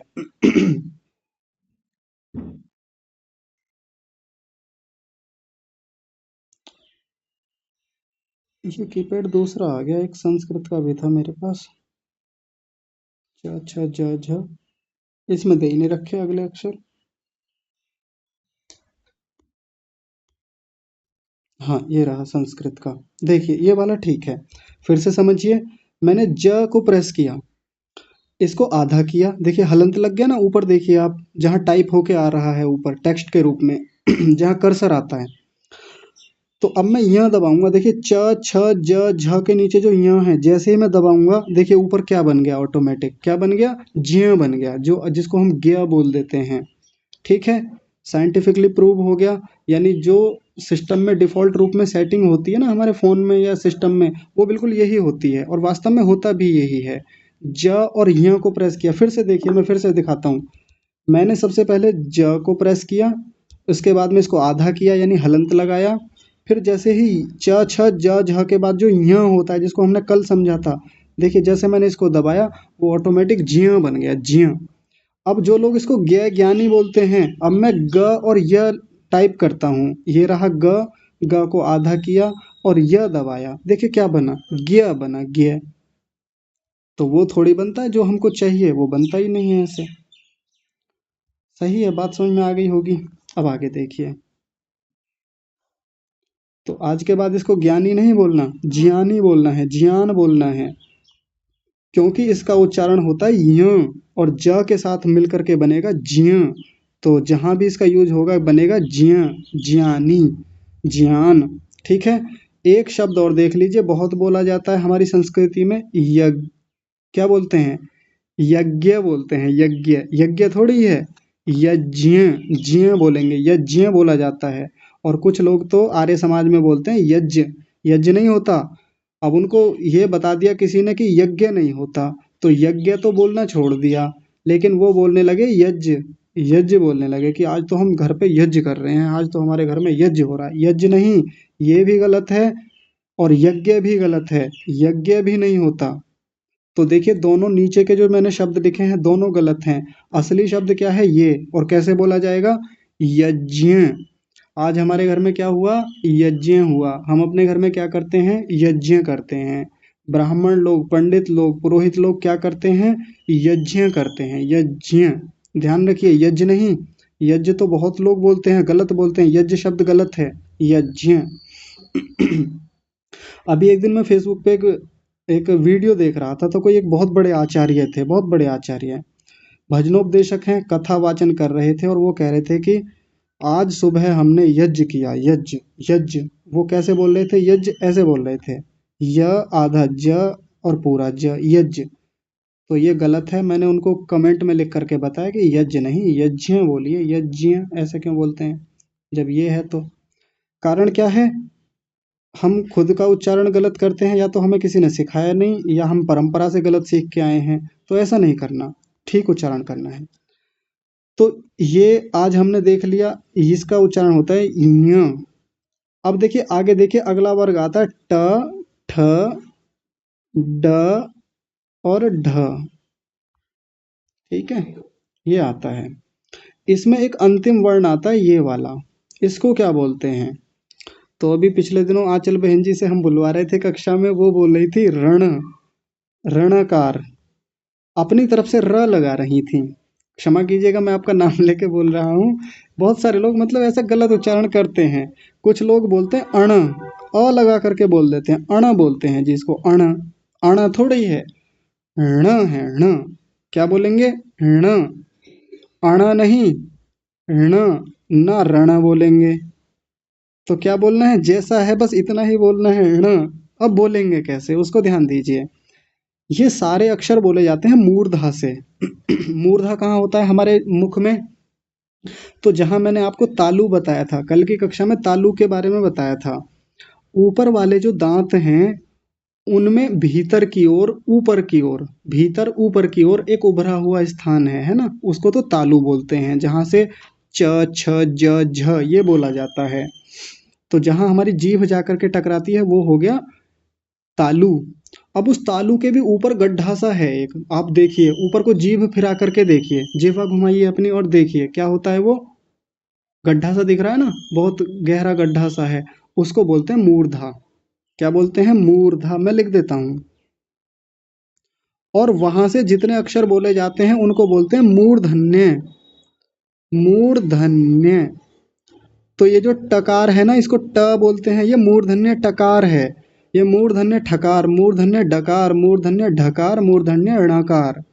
ये कीपैड दूसरा आ गया, एक संस्कृत का भी था मेरे पास। अच्छा, ज झ, इसमें दे ही नहीं रखे अगले अक्षर। हाँ, ये रहा संस्कृत का। देखिए, ये वाला ठीक है। फिर से समझिए, मैंने ज को प्रेस किया, इसको आधा किया, देखिए हलंत लग गया ना। ऊपर देखिए आप, जहाँ टाइप होके आ रहा है ऊपर टेक्स्ट के रूप में, जहाँ कर्सर आता है। तो अब मैं यहाँ दबाऊंगा, देखिए च छ ज झ के नीचे जो यहाँ है, जैसे ही मैं दबाऊंगा, देखिए ऊपर क्या बन गया, ऑटोमेटिक क्या बन गया, ज्य बन गया, जो जिसको हम ज्ञ बोल देते हैं। ठीक है, साइंटिफिकली प्रूव हो गया। यानी जो सिस्टम में डिफ़ॉल्ट रूप में सेटिंग होती है ना हमारे फ़ोन में या सिस्टम में, वो बिल्कुल यही होती है, और वास्तव में होता भी यही है। ज और य को प्रेस किया, फिर से देखिए, मैं फिर से दिखाता हूँ। मैंने सबसे पहले ज को प्रेस किया, उसके बाद में इसको आधा किया यानी हलंत लगाया। फिर जैसे ही च छ ज झ के बाद जो य होता है, जिसको हमने कल समझा था, देखिए जैसे मैंने इसको दबाया, वो ऑटोमेटिक ज्य बन गया, ज्य। अब जो लोग इसको ज्ञानी बोलते हैं, अब मैं ग और य टाइप करता हूँ, ये रहा ग, ग को आधा किया और य दबाया, देखिए क्या बना, ज्ञ बना, ज्ञ। तो वो थोड़ी बनता है जो हमको चाहिए, वो बनता ही नहीं है ऐसे। सही है, बात समझ में आ गई होगी। अब आगे देखिए, तो आज के बाद इसको ज्ञानी नहीं बोलना, ज्ञानी बोलना है, ज्ञान बोलना है, क्योंकि इसका उच्चारण होता है य, और ज के साथ मिल करके बनेगा ज्ञ। तो जहां भी इसका यूज होगा बनेगा ज्ञ, ज्ञानी, ज्ञान। ठीक है, एक शब्द और देख लीजिए, बहुत बोला जाता है हमारी संस्कृति में, यज्ञ। क्या बोलते हैं? यज्ञ बोलते हैं, यज्ञ। यज्ञ थोड़ी है, यज्ञ, ज्ञ बोलेंगे, यज्ञ बोला जाता है। और कुछ लोग तो आर्य समाज में बोलते हैं यज्ञ, यज्ञ नहीं होता। अब उनको ये बता दिया किसी ने कि यज्ञ नहीं होता, तो यज्ञ तो बोलना छोड़ दिया, लेकिन वो बोलने लगे यज्ञ, यज्ञ बोलने लगे कि आज तो हम घर पे यज्ञ कर रहे हैं, आज तो हमारे घर में यज्ञ हो रहा है। यज्ञ नहीं, ये भी गलत है, और यज्ञ भी गलत है, यज्ञ भी नहीं होता। तो देखिए, दोनों नीचे के जो मैंने शब्द लिखे हैं, दोनों गलत हैं। असली शब्द क्या है, ये, और कैसे बोला जाएगा, यज्ञ। आज हमारे घर में क्या हुआ, यज्ञ हुआ। हम अपने घर में क्या करते हैं, यज्ञ करते हैं। ब्राह्मण लोग, पंडित लोग, पुरोहित लोग क्या करते हैं, यज्ञ करते हैं, यज्ञ। ध्यान रखिए, यज्ञ नहीं, यज्ञ तो बहुत लोग बोलते हैं, गलत बोलते हैं, यज्ञ शब्द गलत है, यज्ञ। अभी एक दिन मैं फेसबुक पे एक वीडियो देख रहा था, तो कोई एक बहुत बड़े आचार्य थे, बहुत बड़े आचार्य, भजनोपदेशक हैं, कथा वाचन कर रहे थे, और वो कह रहे थे कि आज सुबह हमने यज्ञ किया, यज्ञ, यज्ञ। वो कैसे बोल रहे थे, यज्ञ ऐसे बोल रहे थे, य आधा ज और पूरा ज, यज्ञ। तो ये गलत है। मैंने उनको कमेंट में लिख करके बताया कि यज्ञ नहीं, यज्ञ बोलिए, यज्ञ ऐसे क्यों बोलते हैं जब ये है तो। कारण क्या है, हम खुद का उच्चारण गलत करते हैं, या तो हमें किसी ने सिखाया नहीं, या हम परंपरा से गलत सीख के आए हैं। तो ऐसा नहीं करना, ठीक उच्चारण करना है। तो ये आज हमने देख लिया, इसका उच्चारण होता है य। अब देखिए आगे, देखिए अगला वर्ग आता है ट, ठ, ड और ढ। ठीक है, ये आता है। इसमें एक अंतिम वर्ण आता है, ये वाला, इसको क्या बोलते हैं, तो अभी पिछले दिनों आंचल बहन जी से हम बुलवा रहे थे कक्षा में, वो बोल रही थी रण, रणकार, अपनी तरफ से र लगा रही थी। क्षमा कीजिएगा, मैं आपका नाम लेके बोल रहा हूँ। बहुत सारे लोग मतलब ऐसा गलत उच्चारण करते हैं। कुछ लोग बोलते हैं अण, अ लगा करके बोल देते हैं, अण बोलते हैं जिसको, अण, अण थोड़ी है, ण है, ण। क्या बोलेंगे? ण, अण नहीं, ण, ना रण बोलेंगे। तो क्या बोलना है? जैसा है बस इतना ही बोलना है, ण। अब बोलेंगे कैसे, उसको ध्यान दीजिए। ये सारे अक्षर बोले जाते हैं मूर्धा से। मूर्धा कहाँ होता है? हमारे मुख में। तो जहां मैंने आपको तालु बताया था, कल की कक्षा में तालु के बारे में बताया था, ऊपर वाले जो दांत हैं उनमें भीतर की ओर, ऊपर की ओर, भीतर ऊपर की ओर एक उभरा हुआ स्थान है ना, उसको तो तालु बोलते हैं, जहां से च, छ, ज, झ ये बोला जाता है। तो जहां हमारी जीभ जाकर के टकराती है वो हो गया तालु। अब उस तालु के भी ऊपर गड्ढा सा है एक, आप देखिए ऊपर को जीभ फिरा करके देखिए, जीभा घुमाइए अपनी और देखिए क्या होता है, वो गड्ढा सा दिख रहा है ना, बहुत गहरा गड्ढा सा है, उसको बोलते हैं मूर्धा। क्या बोलते हैं? मूर्धा। मैं लिख देता हूं। और वहां से जितने अक्षर बोले जाते हैं उनको बोलते हैं मूर्धन्य, मूर्धन्य। तो ये जो टकार है ना, इसको ट बोलते हैं, ये मूर्धन्य टकार है। ये मूर्धन्य ठकार, मूर्धन्य डकार, मूर्धन्य ढकार, मूर्धन्य णकार।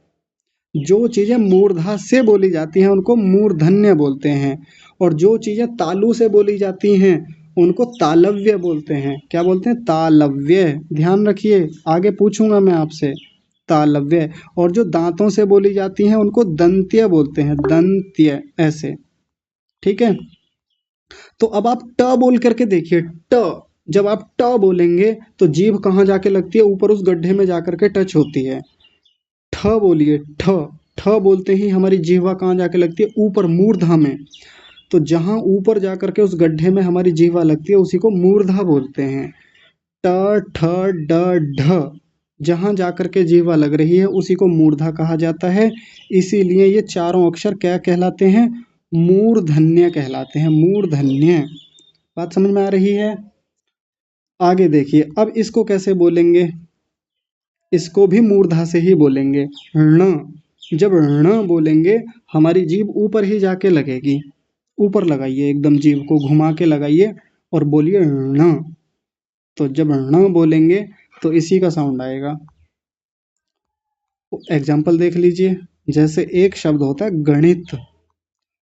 जो चीजें मूर्धा से बोली जाती हैं उनको मूर्धन्य बोलते हैं, और जो चीजें तालु से बोली जाती हैं उनको तालव्य बोलते हैं। क्या बोलते हैं? तालव्य। ध्यान रखिए, आगे पूछूंगा मैं आपसे, तालव्य। और जो दांतों से बोली जाती हैं उनको दंत्य बोलते हैं, दंत्य, ऐसे। ठीक है। तो अब आप ट बोल करके देखिए, ट। जब आप ट बोलेंगे तो जीभ कहाँ जाके लगती है? ऊपर उस गड्ढे में जाकर के टच होती है। ठ बोलिए, ठ। ठ बोलते ही हमारी जीवा कहाँ जाके लगती है? ऊपर, मूर्धा में। तो जहां ऊपर जाकर के उस गड्ढे में हमारी जीवा लगती है उसी को मूर्धा बोलते हैं। ट, ठ, ड, ढ, जहां जाकर के जीवा लग रही है उसी को मूर्धा कहा जाता है। इसीलिए ये चारों अक्षर क्या कहलाते हैं? मूर्धन्य कहलाते हैं, मूर्धन्य। बात समझ में आ रही है? आगे देखिए, अब इसको कैसे बोलेंगे? इसको भी मूर्धा से ही बोलेंगे, ण। जब ण बोलेंगे हमारी जीभ ऊपर ही जाके लगेगी, ऊपर लगाइए, एकदम जीभ को घुमा के लगाइए और बोलिए ण। तो जब ण बोलेंगे तो इसी का साउंड आएगा। एग्जाम्पल देख लीजिए, जैसे एक शब्द होता है गणित,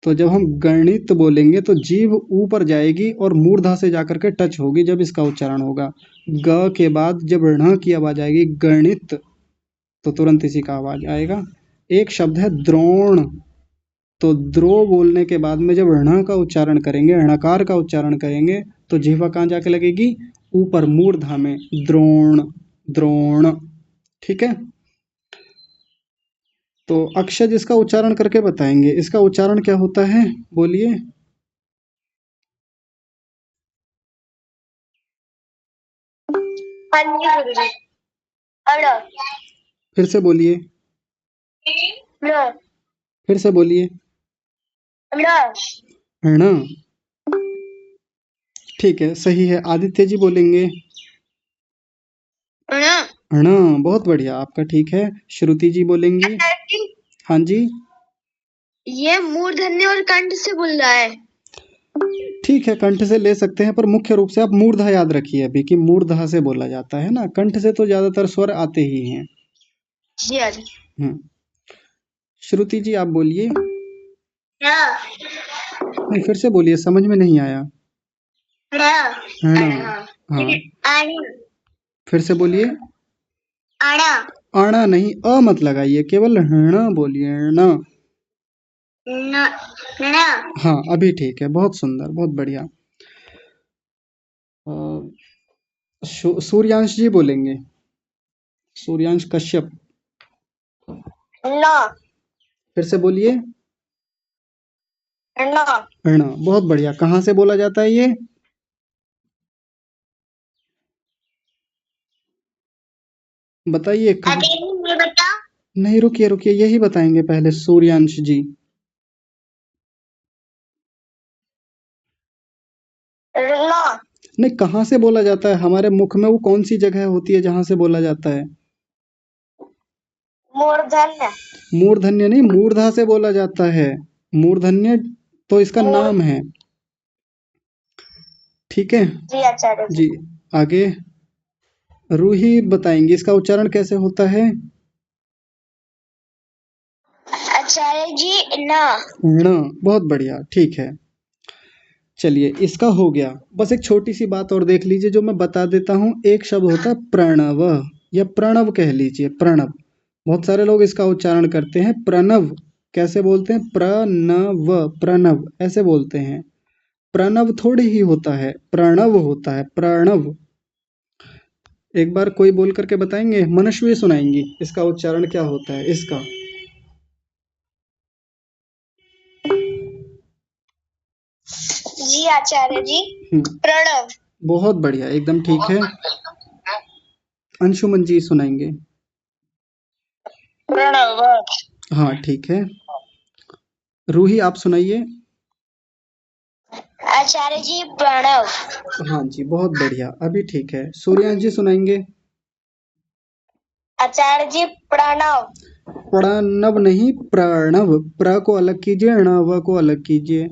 तो जब हम गणित बोलेंगे तो जीभ ऊपर जाएगी और मूर्धा से जाकर के टच होगी जब इसका उच्चारण होगा। ग के बाद जब ण की आवाज आएगी, गणित, तो तुरंत इसी का आवाज आएगा। एक शब्द है द्रोण, तो द्रो बोलने के बाद में जब ण का उच्चारण करेंगे, णकार का उच्चारण करेंगे, तो जीवा कहाँ जाके लगेगी? ऊपर, मूर्धा में, द्रोण, द्रोण। ठीक है। तो अक्षय जिसका उच्चारण करके बताएंगे, इसका उच्चारण क्या होता है? बोलिए। हाँ जी गुरुजी। अड़, फिर से बोलिए, ण, फिर से बोलिए। ण, ण। ठीक है, सही है। आदित्य जी बोलेंगे ण। ण। बहुत बढ़िया, आपका ठीक है। श्रुति जी बोलेंगी। हाँ जी, ये मूर्धन्य और कंठ से बोल रहा है। ठीक है, कंठ से ले सकते हैं, पर मुख्य रूप से आप मूर्धा याद रखिए अभी, कि मूर्धा से बोला जाता है ना, कंठ से तो ज्यादातर स्वर आते ही हैं। जी आज। श्रुति जी आप बोलिए। ण, नहीं, फिर से बोलिए, समझ में नहीं आया। ण, ण। हाँ, अण, फिर से बोलिए। अण, आना नहीं, अ मत लगाइए, केवल ण बोलिए, ण। न, ण। हाँ, अभी ठीक है, बहुत सुंदर, बहुत बढ़िया। सूर्यांश जी बोलेंगे, सूर्यांश कश्यप। न, फिर से बोलिए। ण, ण। बहुत बढ़िया। कहाँ से बोला जाता है ये? बताइए कहाँ? ये बता। नहीं, रुकिए रुकिए, यही बताएंगे पहले सूर्यांश जी। ऋण, नहीं, कहाँ से बोला जाता है? हमारे मुख में वो कौन सी जगह होती है जहां से बोला जाता है? मूर्धन्य। मूर्धन्य नहीं, मूर्धा से बोला जाता है। मूर्धन्य तो इसका नाम है। ठीक है जी आचार्य जी। जी। आगे रूही बताएंगे इसका उच्चारण कैसे होता है। आचार्य जी न। ण। बहुत बढ़िया, ठीक है। चलिए, इसका हो गया। बस एक छोटी सी बात और देख लीजिए जो मैं बता देता हूँ। एक शब्द होता है प्रणव, या प्रणव कह लीजिए, प्रणव। बहुत सारे लोग इसका उच्चारण करते हैं प्रणव। कैसे बोलते हैं? प्रणव, प्रणव ऐसे बोलते हैं। प्रणव थोड़ी ही होता है, प्रणव होता है, प्रणव। एक बार कोई बोल करके बताएंगे? मनस्वी सुनाएंगी इसका उच्चारण क्या होता है इसका। जी आचार्य जी। प्रणव। बहुत बढ़िया, एकदम ठीक है। अंशुमन जी सुनाएंगे। प्रणव। हाँ ठीक है। रूही आप सुनाइए। आचार्य जी प्रणव। हाँ जी, बहुत बढ़िया, अभी ठीक है। सूर्यांश जी सुनाएंगे। आचार्य जी प्रणव। प्रणव नहीं, प्रणव। प्र को अलग कीजिए, णव को अलग कीजिए।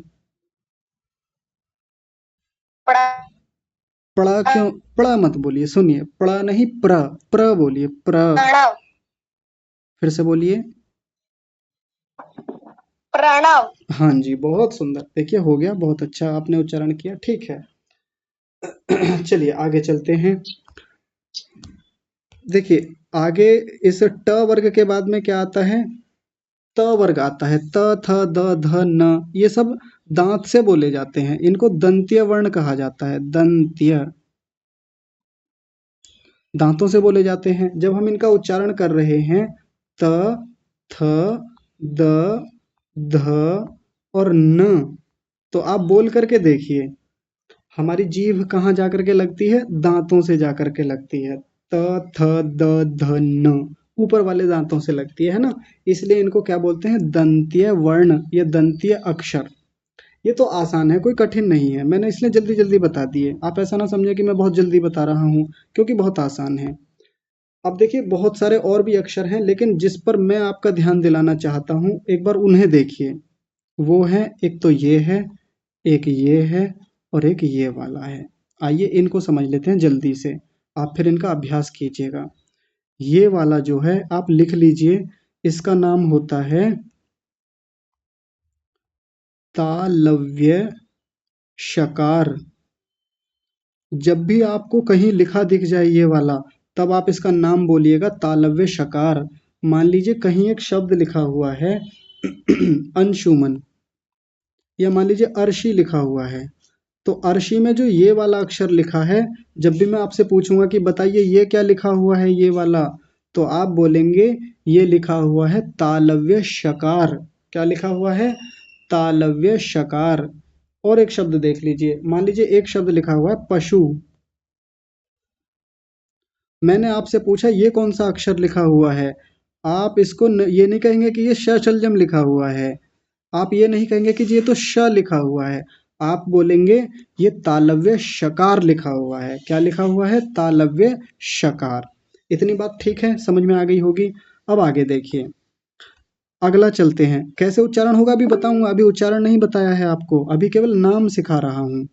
पड़ा क्यों? पड़ा मत बोलिए, सुनिए, पड़ा नहीं, प्र बोलिए, प्रणव। फिर से बोलिए। प्रणव। हाँ जी, बहुत सुंदर। देखिए, हो गया, बहुत अच्छा आपने उच्चारण किया, ठीक है। चलिए आगे चलते हैं। देखिए, आगे इस ट वर्ग के बाद में क्या आता है? त वर्ग आता है। त, थ, द, ध, न, ये सब दांत से बोले जाते हैं। इनको दंतीय वर्ण कहा जाता है। दंतीय, दांतों से बोले जाते हैं। जब हम इनका उच्चारण कर रहे हैं त, थ, द, ध और न, तो आप बोल करके देखिए, हमारी जीभ कहाँ जाकर के लगती है? दांतों से जाकर के लगती है। त, थ, द, ध, न, ऊपर वाले दांतों से लगती है ना। इसलिए इनको क्या बोलते हैं? दंतीय वर्ण या दंतीय अक्षर। ये तो आसान है, कोई कठिन नहीं है। मैंने इसलिए जल्दी जल्दी बता दिए। आप ऐसा ना समझे कि मैं बहुत जल्दी बता रहा हूँ, क्योंकि बहुत आसान है। अब देखिए, बहुत सारे और भी अक्षर हैं, लेकिन जिस पर मैं आपका ध्यान दिलाना चाहता हूँ, एक बार उन्हें देखिए। वो है, एक तो ये है, एक ये है, और एक ये वाला है। आइए इनको समझ लेते हैं जल्दी से, आप फिर इनका अभ्यास कीजिएगा। ये वाला जो है आप लिख लीजिए, इसका नाम होता है तालव्य शकार। जब भी आपको कहीं लिखा दिख जाए ये वाला, तब आप इसका नाम बोलिएगा तालव्य शकार। मान लीजिए कहीं एक शब्द लिखा हुआ है अंशुमन, या मान लीजिए अर्शी लिखा हुआ है, तो अर्शी में जो ये वाला अक्षर लिखा है, जब भी मैं आपसे पूछूंगा कि बताइए ये क्या लिखा हुआ है ये वाला, तो आप बोलेंगे ये लिखा हुआ है तालव्य शकार। क्या लिखा हुआ है? तालव्य शकार। और एक शब्द देख लीजिए, मान लीजिए एक शब्द लिखा हुआ है पशु। मैंने आपसे पूछा ये कौन सा अक्षर लिखा हुआ है, आप इसको ये नहीं कहेंगे कि ये शलजम लिखा हुआ है, आप ये नहीं कहेंगे कि ये तो श लिखा हुआ है, आप बोलेंगे ये तालव्य शकार लिखा हुआ है। क्या लिखा हुआ है? तालव्य शकार। इतनी बात ठीक है, समझ में आ गई होगी। अब आगे देखिए, अगला चलते हैं। कैसे उच्चारण होगा अभी बताऊंगा, अभी उच्चारण नहीं बताया है आपको, अभी केवल नाम सिखा रहा हूं।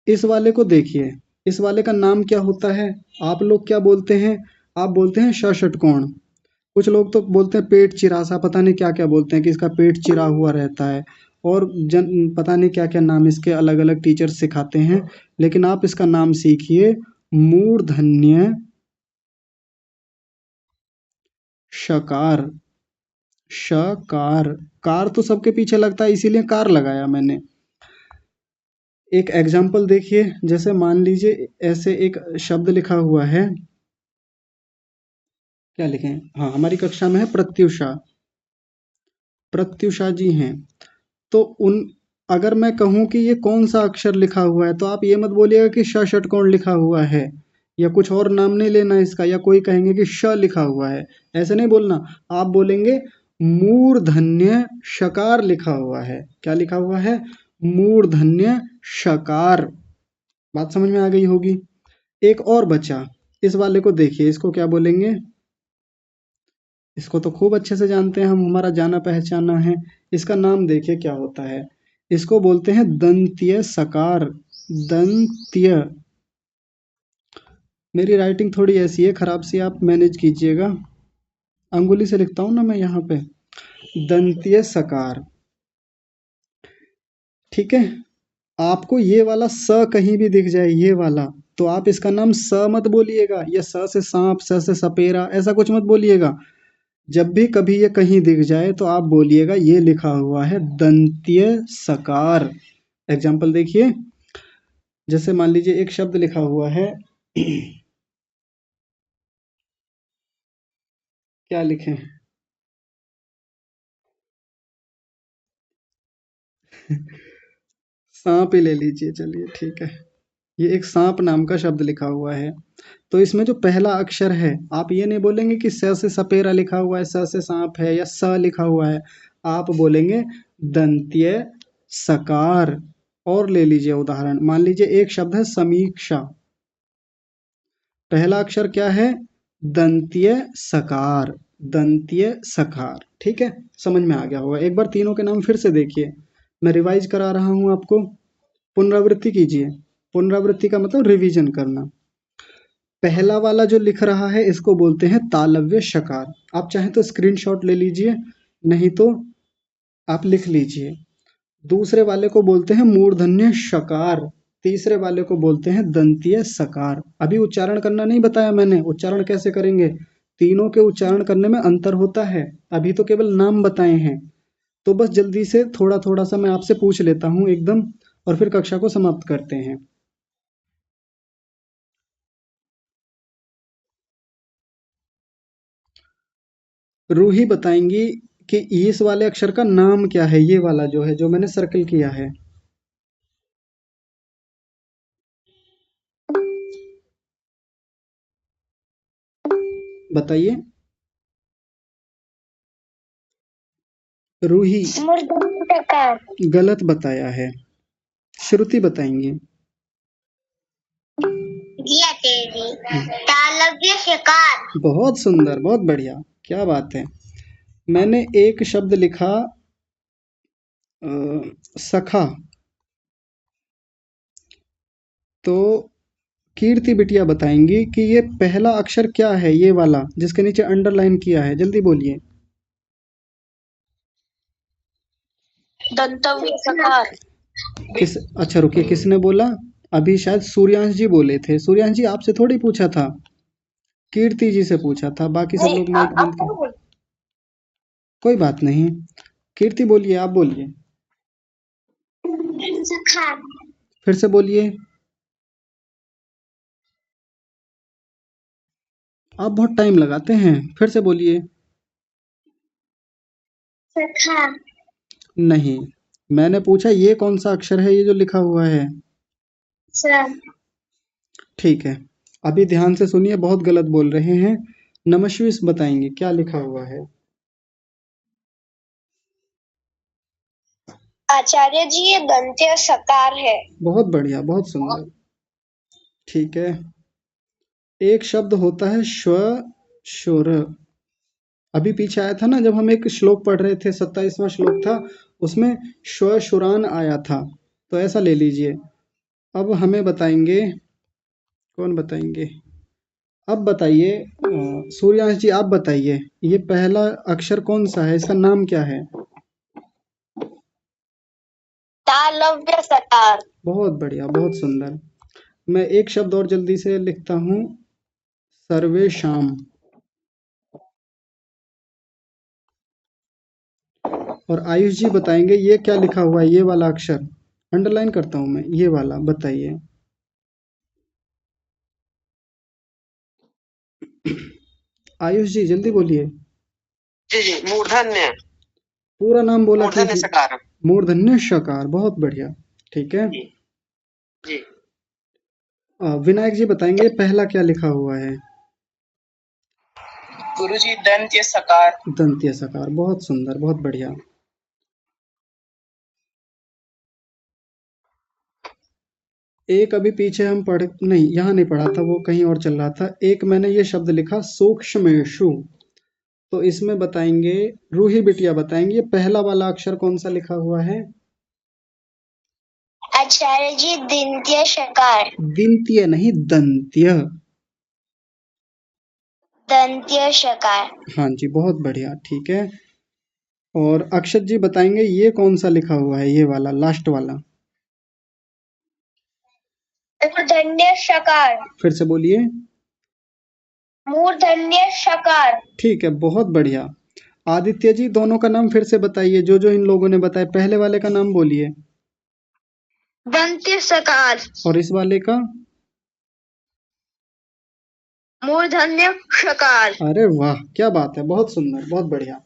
इस वाले को देखिए, इस वाले का नाम क्या होता है? आप लोग क्या बोलते हैं? आप बोलते हैं षटकोण। कुछ लोग तो बोलते हैं पेट चिरासा, पता नहीं क्या क्या बोलते हैं कि इसका पेट चिरा हुआ रहता है, और पता नहीं क्या क्या नाम इसके अलग अलग टीचर सिखाते हैं। लेकिन आप इसका नाम सीखिए, मूर्धन्य शकार। शकार, कार तो सबके पीछे लगता है, इसीलिए कार लगाया मैंने। एक एग्जाम्पल देखिए, जैसे मान लीजिए ऐसे एक शब्द लिखा हुआ है, क्या लिखें? हाँ, हमारी कक्षा में है प्रत्युषा, प्रत्युषा जी हैं। तो उन, अगर मैं कहूं कि ये कौन सा अक्षर लिखा हुआ है, तो आप ये मत बोलिएगा कि षटकोण लिखा हुआ है, या कुछ और नाम नहीं लेना इसका, या कोई कहेंगे कि श लिखा हुआ है, ऐसे नहीं बोलना। आप बोलेंगे मूर्धन्य शकार लिखा हुआ है। क्या लिखा हुआ है? मूर्धन्य शकार। बात समझ में आ गई होगी। एक और बचा, इस वाले को देखिए, इसको क्या बोलेंगे? इसको तो खूब अच्छे से जानते हैं हम, हमारा जाना पहचाना है। इसका नाम देखिए क्या होता है। इसको बोलते हैं दंत्य सकार। दंत्य। मेरी राइटिंग थोड़ी ऐसी है खराब सी, आप मैनेज कीजिएगा। अंगुली से लिखता हूँ ना मैं यहाँ पे। दंत्य सकार। ठीक है। आपको ये वाला स कहीं भी दिख जाए, ये वाला, तो आप इसका नाम स मत बोलिएगा, या स से सांप, स से सपेरा, ऐसा कुछ मत बोलिएगा। जब भी कभी ये कहीं दिख जाए तो आप बोलिएगा ये लिखा हुआ है दंत्य सकार। एग्जाम्पल देखिए, जैसे मान लीजिए एक शब्द लिखा हुआ है क्या लिखें? सांप ही ले लीजिए, चलिए ठीक है। ये एक सांप नाम का शब्द लिखा हुआ है, तो इसमें जो पहला अक्षर है, आप ये नहीं बोलेंगे कि स से सपेरा लिखा हुआ है, स से सांप है, या स लिखा हुआ है। आप बोलेंगे दंत्य सकार। और ले लीजिए उदाहरण, मान लीजिए एक शब्द है समीक्षा। पहला अक्षर क्या है? दंत्य सकार। दंत्य सकार। ठीक है, समझ में आ गया होगा। एक बार तीनों के नाम फिर से देखिए, मैं रिवाइज करा रहा हूं आपको, पुनरावृत्ति कीजिए। पुनरावृत्ति का मतलब रिवीजन करना। पहला वाला जो लिख रहा है इसको बोलते हैं तालव्य शकार। आप चाहें तो स्क्रीनशॉट ले लीजिए, नहीं तो आप लिख लीजिए। दूसरे वाले को बोलते हैं मूर्धन्य शकार। तीसरे वाले को बोलते हैं दंतीय सकार। अभी उच्चारण करना नहीं बताया मैंने, उच्चारण कैसे करेंगे। तीनों के उच्चारण करने में अंतर होता है, अभी तो केवल नाम बताए हैं। तो बस जल्दी से थोड़ा थोड़ा सा मैं आपसे पूछ लेता हूँ एकदम, और फिर कक्षा को समाप्त करते हैं। रूही बताएंगी कि इस वाले अक्षर का नाम क्या है, ये वाला जो है, जो मैंने सर्कल किया है। बताइए रूही। मूर्धन्य सकार। गलत बताया है। श्रुति बताएंगी। जी आचार्य जी, तालव्य शकार। बहुत सुंदर, बहुत बढ़िया, क्या बात है। मैंने एक शब्द लिखा सखा, तो कीर्ति बिटिया बताएंगी कि ये पहला अक्षर क्या है, ये वाला जिसके नीचे अंडरलाइन किया है, जल्दी बोलिए। दंतव्य सकार। किस, अच्छा रुकिए, किसने बोला? अभी शायद सूर्यांश जी बोले थे। सूर्यांश जी आपसे थोड़ी पूछा था, कीर्ति जी से पूछा था। बाकी सब लोग माइक बंद कर। कोई बात नहीं, कीर्ति बोलिए, आप बोलिए, सखा। फिर से बोलिए। आप बहुत टाइम लगाते हैं, फिर से बोलिए। सखा। नहीं, मैंने पूछा ये कौन सा अक्षर है, ये जो लिखा हुआ है। स। ठीक है, अभी ध्यान से सुनिए, बहुत गलत बोल रहे हैं। नमस्विस बताएंगे क्या लिखा हुआ है। आचार्य जी, ये दंत्य सकार है। बहुत बढ़िया, बहुत सुंदर। ठीक है, एक शब्द होता है श्व शुर। अभी पीछे आया था ना, जब हम एक श्लोक पढ़ रहे थे, 27वां श्लोक था, उसमें श्व शुरान आया था, तो ऐसा ले लीजिए। अब हमें बताएंगे, कौन बताएंगे? अब बताइए सूर्यांश जी, आप बताइए ये पहला अक्षर कौन सा है, इसका नाम क्या है? तालव्य सकार। बहुत बढ़िया, बहुत सुंदर। मैं एक शब्द और जल्दी से लिखता हूँ, सर्वेशाम। और आयुष जी बताएंगे ये क्या लिखा हुआ है, ये वाला अक्षर अंडरलाइन करता हूं मैं, ये वाला बताइए। आयुष जी जल्दी बोलिए। जी जी, मूर्धन्य। पूरा नाम बोला मूर्धन्य कीजिए। सकार। मूर्धन्य शकार, बहुत बढ़िया। ठीक है, जी जी। विनायक जी बताएंगे पहला क्या लिखा हुआ है। गुरुजी, दंत्य सकार। दंत्य सकार, बहुत सुंदर, बहुत बढ़िया। एक अभी पीछे हम पढ़ नहीं, यहाँ नहीं पढ़ा था, वो कहीं और चल रहा था। एक मैंने ये शब्द लिखा सूक्ष्मेषु, तो इसमें बताएंगे, रूही बिटिया बताएंगे, ये पहला वाला अक्षर कौन सा लिखा हुआ है? आचार्य जी दिनतीय शकार। दिनतीय नहीं, दंत्य। दंतीय शकार। हाँ जी, बहुत बढ़िया, ठीक है। और अक्षत जी बताएंगे ये कौन सा लिखा हुआ है, ये वाला लास्ट वाला? मूर्धन्य शकार। फिर से बोलिए। मूर्धन्य शकार। ठीक है, बहुत बढ़िया। आदित्य जी दोनों का नाम फिर से बताइए, जो जो इन लोगों ने बताया। पहले वाले का नाम बोलिए। दंत्य शकार। और इस वाले का? मूर्धन्य शकार। अरे वाह, क्या बात है, बहुत सुंदर, बहुत बढ़िया।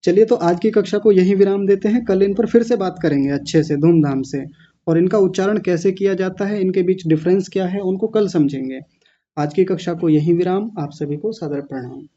चलिए, तो आज की कक्षा को यहीं विराम देते हैं। कल इन पर फिर से बात करेंगे अच्छे से, धूमधाम से, और इनका उच्चारण कैसे किया जाता है, इनके बीच डिफरेंस क्या है, उनको कल समझेंगे। आज की कक्षा को यहीं विराम। आप सभी को सादर प्रणाम।